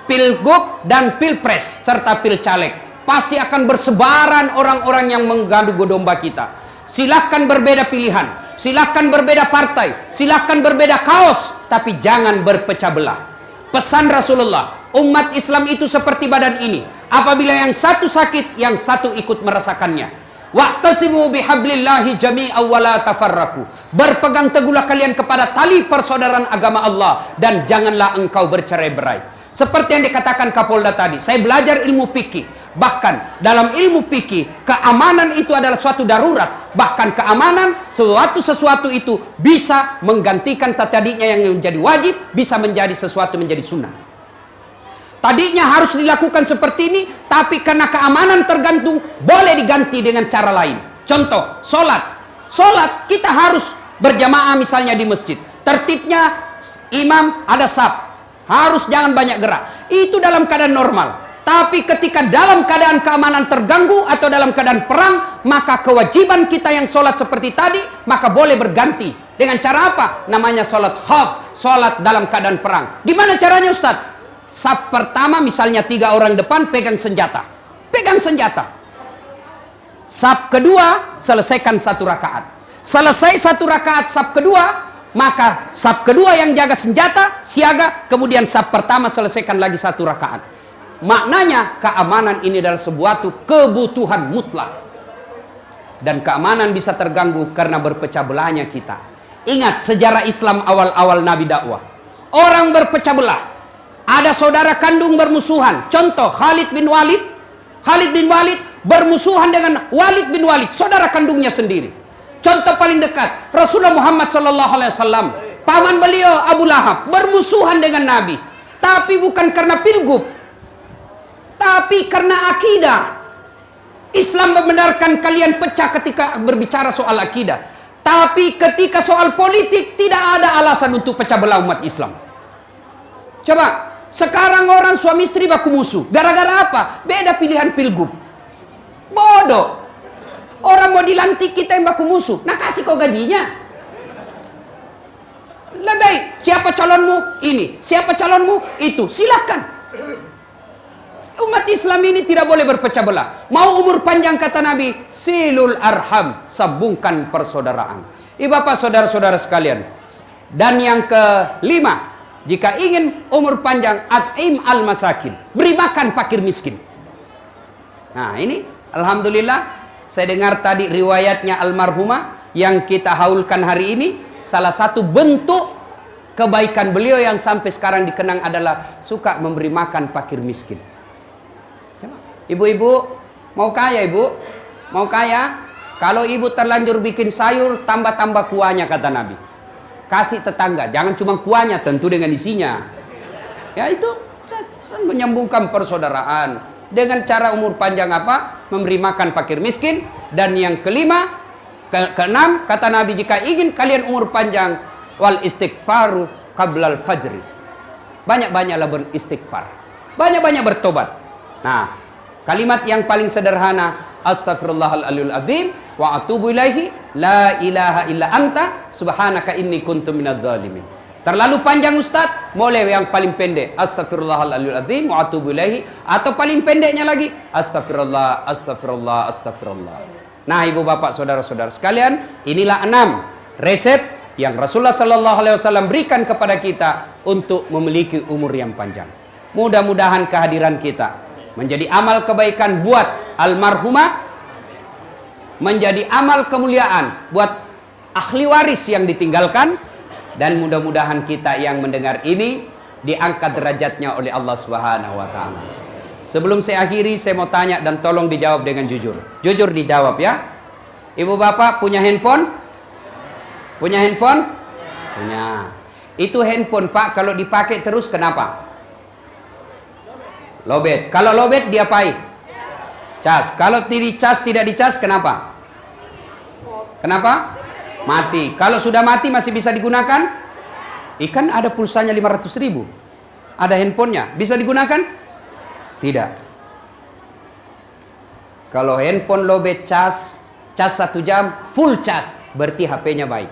Pilgub dan pilpres serta pilcaleg pasti akan bersebaran orang-orang yang menggadu domba kita. Silahkan berbeda pilihan, silahkan berbeda partai, silahkan berbeda kaos, tapi jangan berpecah belah. Pesan Rasulullah, umat Islam itu seperti badan ini. Apabila yang satu sakit, yang satu ikut merasakannya. Wa'tasimu bihablillahi jami'an wa la tafarraqu. Berpegang teguhlah kalian kepada tali persaudaraan agama Allah dan janganlah engkau bercerai-berai. Seperti yang dikatakan Kapolda tadi, saya belajar ilmu fikih. Bahkan dalam ilmu fikih, keamanan itu adalah suatu darurat. Bahkan keamanan sesuatu itu bisa menggantikan tadinya yang menjadi wajib, bisa menjadi sesuatu menjadi sunnah. Tadinya harus dilakukan seperti ini, tapi karena keamanan tergantung, boleh diganti dengan cara lain. Contoh, sholat. Sholat kita harus berjamaah misalnya di masjid. Tertibnya imam ada saf. Harus jangan banyak gerak. Itu dalam keadaan normal. Tapi ketika dalam keadaan keamanan terganggu atau dalam keadaan perang, maka kewajiban kita yang sholat seperti tadi, maka boleh berganti. Dengan cara apa? Namanya sholat khawf, sholat dalam keadaan perang. Gimana caranya Ustaz? Saf pertama misalnya 3 orang depan pegang senjata. Pegang senjata. Saf kedua selesaikan 1 rakaat. Selesai 1 rakaat saf kedua, maka saf kedua yang jaga senjata, siaga, kemudian saf pertama selesaikan lagi 1 rakaat. Maknanya keamanan ini adalah sebuah kebutuhan mutlak. Dan keamanan bisa terganggu karena berpecah belahnya kita. Ingat sejarah Islam awal-awal Nabi dakwah. Orang berpecah belah. Ada saudara kandung bermusuhan. Contoh Khalid bin Walid. Khalid bin Walid bermusuhan dengan Walid bin Walid, saudara kandungnya sendiri. Contoh paling dekat, Rasulullah Muhammad SAW, paman beliau Abu Lahab bermusuhan dengan Nabi. Tapi bukan karena pilgub, tapi karena akidah. Islam membenarkan kalian pecah ketika berbicara soal akidah. Tapi ketika soal politik tidak ada alasan untuk pecah belah umat Islam. Coba, sekarang orang suami istri baku musuh. Gara-gara apa? Beda pilihan pilgub. Bodoh. Orang mau dilantik kita yang baku musuh. Nah kasih kau gajinya. Lebih siapa calonmu? Ini. Siapa calonmu? Itu. Silakan. Umat Islam ini tidak boleh berpecah belah. Mau umur panjang kata Nabi, silul arham, sambungkan persaudaraan. Bapak saudara-saudara sekalian. Dan yang kelima, jika ingin umur panjang, at'im al masakin, beri makan fakir miskin. Nah ini alhamdulillah. Saya dengar tadi riwayatnya almarhumah yang kita haulkan hari ini. Salah satu bentuk kebaikan beliau yang sampai sekarang dikenang adalah suka memberi makan fakir miskin. Ibu-ibu mau kaya ibu? Mau kaya? Kalau ibu terlanjur bikin sayur, tambah-tambah kuahnya kata Nabi. Kasih tetangga, jangan cuma kuahnya, tentu dengan isinya. Ya itu menyambungkan persaudaraan. Dengan cara umur panjang apa? Memberi makan fakir miskin. Dan yang kelima, keenam, kata Nabi, jika ingin kalian umur panjang, wal istighfaru qablal fajri. Banyak-banyaklah beristighfar. Banyak-banyak bertobat. Nah, kalimat yang paling sederhana, astaghfirullahaladzim azim wa atubu ilaihi la ilaha illa anta subhanaka inni kuntu minadz zalimin. Terlalu panjang Ustaz, boleh yang paling pendek, astaghfirullahaladzim azim wa atubu ilaihi, atau paling pendeknya lagi, astagfirullah, astagfirullah, astagfirullah. Nah, ibu bapak saudara-saudara sekalian, inilah 6 resep yang Rasulullah SAW berikan kepada kita untuk memiliki umur yang panjang. Mudah-mudahan kehadiran kita menjadi amal kebaikan buat almarhumah, menjadi amal kemuliaan buat ahli waris yang ditinggalkan, dan mudah-mudahan kita yang mendengar ini diangkat derajatnya oleh Allah Subhanahu wa taala. Sebelum saya akhiri, saya mau tanya dan tolong dijawab dengan jujur. Jujur dijawab ya. Ibu bapak punya handphone? Punya handphone? Punya. Itu handphone Pak kalau dipakai terus kenapa? Lobet. Kalau lobet diapain? Cas. Kalau dicas tidak dicas kenapa? Kenapa? Mati. Kalau sudah mati masih bisa digunakan? Ikan ada pulsanya 500.000. Ada handphonenya. Bisa digunakan? Tidak. Kalau handphone lobet cas 1 jam, full cas, berarti HP-nya baik.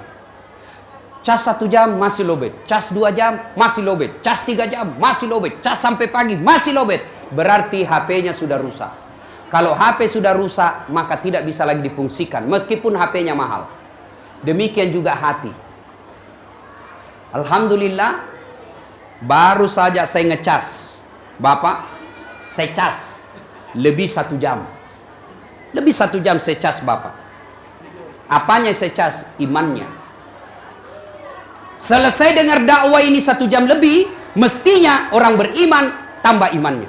Cas 1 jam masih lobet, cas 2 jam masih lobet, cas 3 jam masih lobet, cas sampai pagi masih lobet, berarti HP-nya sudah rusak. Kalau HP sudah rusak, maka tidak bisa lagi difungsikan meskipun HP-nya mahal. Demikian juga hati. Alhamdulillah, baru saja saya ngecas. Bapak, saya cas. lebih 1 jam. Lebih 1 jam saya cas Bapak. Apanya saya cas? Imannya. Selesai dengar dakwah ini 1 jam lebih, mestinya orang beriman tambah imannya.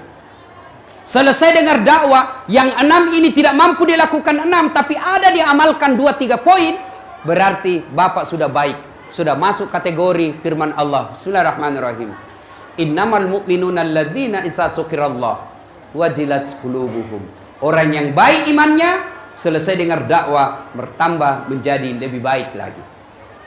Selesai dengar dakwah yang 6 ini tidak mampu dilakukan 6, tapi ada dia amalkan 2-3 poin, berarti Bapak sudah baik, sudah masuk kategori firman Allah. Bismillahirrahmanirrahim. Innamal mu'minuna alladzina idza dzukirallah wajilat qulubuhum. Orang yang baik imannya, selesai dengar dakwah bertambah menjadi lebih baik lagi.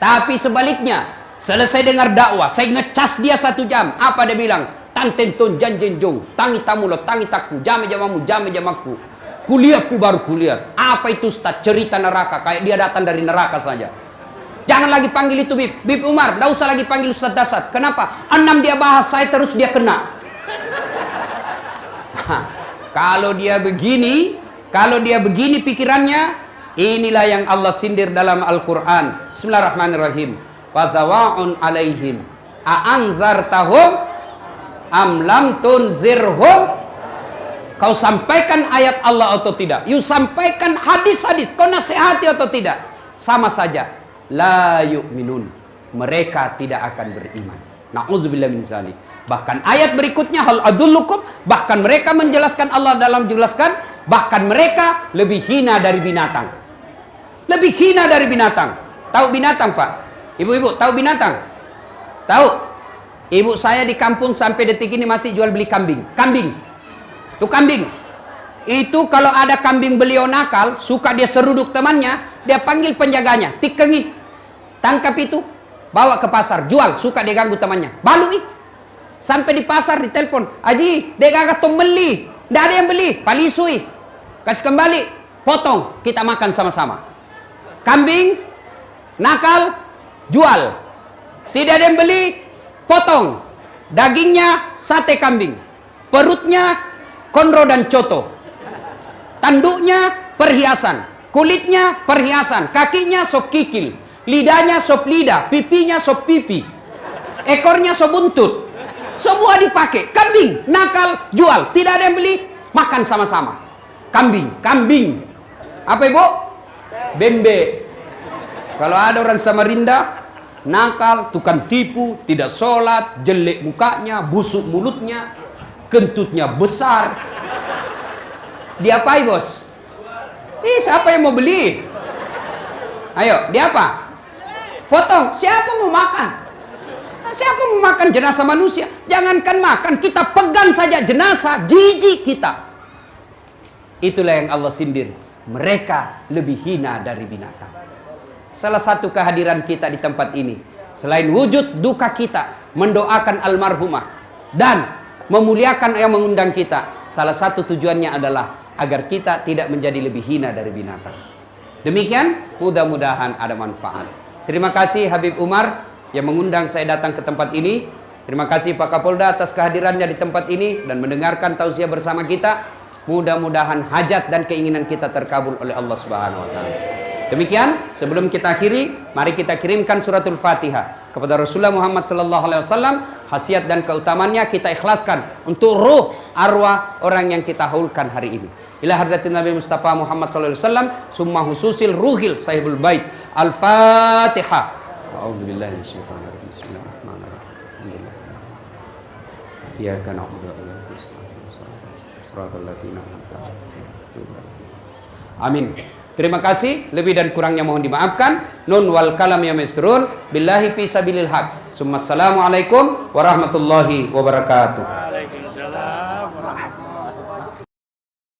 Tapi sebaliknya, selesai dengar dakwah, saya ngecas dia 1 jam. Apa dia bilang? Tantenton janjenjong, tangi tamulo, tangi takku, jame jamamu, jame jamaku. Kuliah ku baru kuliah. Apa itu Ustaz? Cerita neraka, kayak dia datang dari neraka saja. Jangan lagi panggil itu Bib Umar, tidak usah lagi panggil Ustaz Dasar. Kenapa? 6 dia bahas, saya terus dia kena. Kalau dia begini pikirannya, inilah yang Allah sindir dalam Al-Quran. Bismillahirrahmanirrahim. Fadzawa'un alaihim a'anzartahum am lam tunzirhum. Kau sampaikan ayat Allah atau tidak, you sampaikan hadis-hadis, kau nasihati atau tidak, sama saja. La yu'minun, mereka tidak akan beriman. Na'udzubillah min dzalik. Bahkan ayat berikutnya, hal adullukum, bahkan mereka menjelaskan Allah dalam jelaskan, bahkan mereka lebih hina dari binatang. Lebih hina dari binatang. Tahu binatang Pak? Ibu-ibu tahu binatang? Tahu? Ibu saya di kampung sampai detik ini masih jual beli kambing. Kambing. Itu kambing. Itu kalau ada kambing beliau nakal, suka dia seruduk temannya, dia panggil penjaganya, tikengi. Tangkap itu, bawa ke pasar, jual, suka dia ganggu temannya. Balui. Sampai di pasar ditelepon, Haji, dia gagak tong beli. Tidak ada yang beli, palisui. Kasih kembali, potong, kita makan sama-sama. Kambing nakal, jual. Tidak ada yang beli, potong. Dagingnya sate kambing, perutnya konro dan coto, tanduknya perhiasan, kulitnya perhiasan, kakinya sop kikil, lidahnya sop lidah, pipinya sop pipi, ekornya sop buntut, semua dipakai. Kambing nakal, jual, tidak ada yang beli, makan sama-sama. Kambing apa ibu? Bembe. Kalau ada orang Samarinda nakal, tukang tipu, tidak sholat, jelek mukanya, busuk mulutnya, kentutnya besar, diapai bos? Siapa yang mau beli? Ayo, diapa? Potong. Siapa mau makan? Siapa mau makan jenazah manusia? Jangankan makan, kita pegang saja jenazah, jijik kita. Itulah yang Allah sindir. Mereka lebih hina dari binatang. Salah satu kehadiran kita di tempat ini, selain wujud duka kita, mendoakan almarhumah dan memuliakan yang mengundang kita, salah satu tujuannya adalah agar kita tidak menjadi lebih hina dari binatang. Demikian, mudah-mudahan ada manfaat. Terima kasih Habib Umar yang mengundang saya datang ke tempat ini. Terima kasih Pak Kapolda atas kehadirannya di tempat ini dan mendengarkan tausiah bersama kita. Mudah-mudahan hajat dan keinginan kita terkabul oleh Allah Subhanahu wa taala. Demikian, sebelum kita akhiri, mari kita kirimkan suratul Fatihah kepada Rasulullah Muhammad sallallahu alaihi wasallam. Khasiat dan keutamannya kita ikhlaskan untuk ruh arwah orang yang kita haulkan hari ini. Ila hadratin Nabi Mustafa Muhammad sallallahu alaihi wasallam, summa hususil ruhil sahibul bait. Al-Fatihah. A'udzubillahi minasyaitonir rajim. Bismillahirrahmanirrahim. Alhamdulillah. Iyyaka na'budu wa iyyaka nasta'in. Shiratal ladzina an'amta 'alaihim. Amin. Terima kasih, lebih dan kurangnya mohon dimaafkan. Nun wal kalam ya maisturun. Billahi fi sabilil haq. Assalamualaikum warahmatullahi wabarakatuh.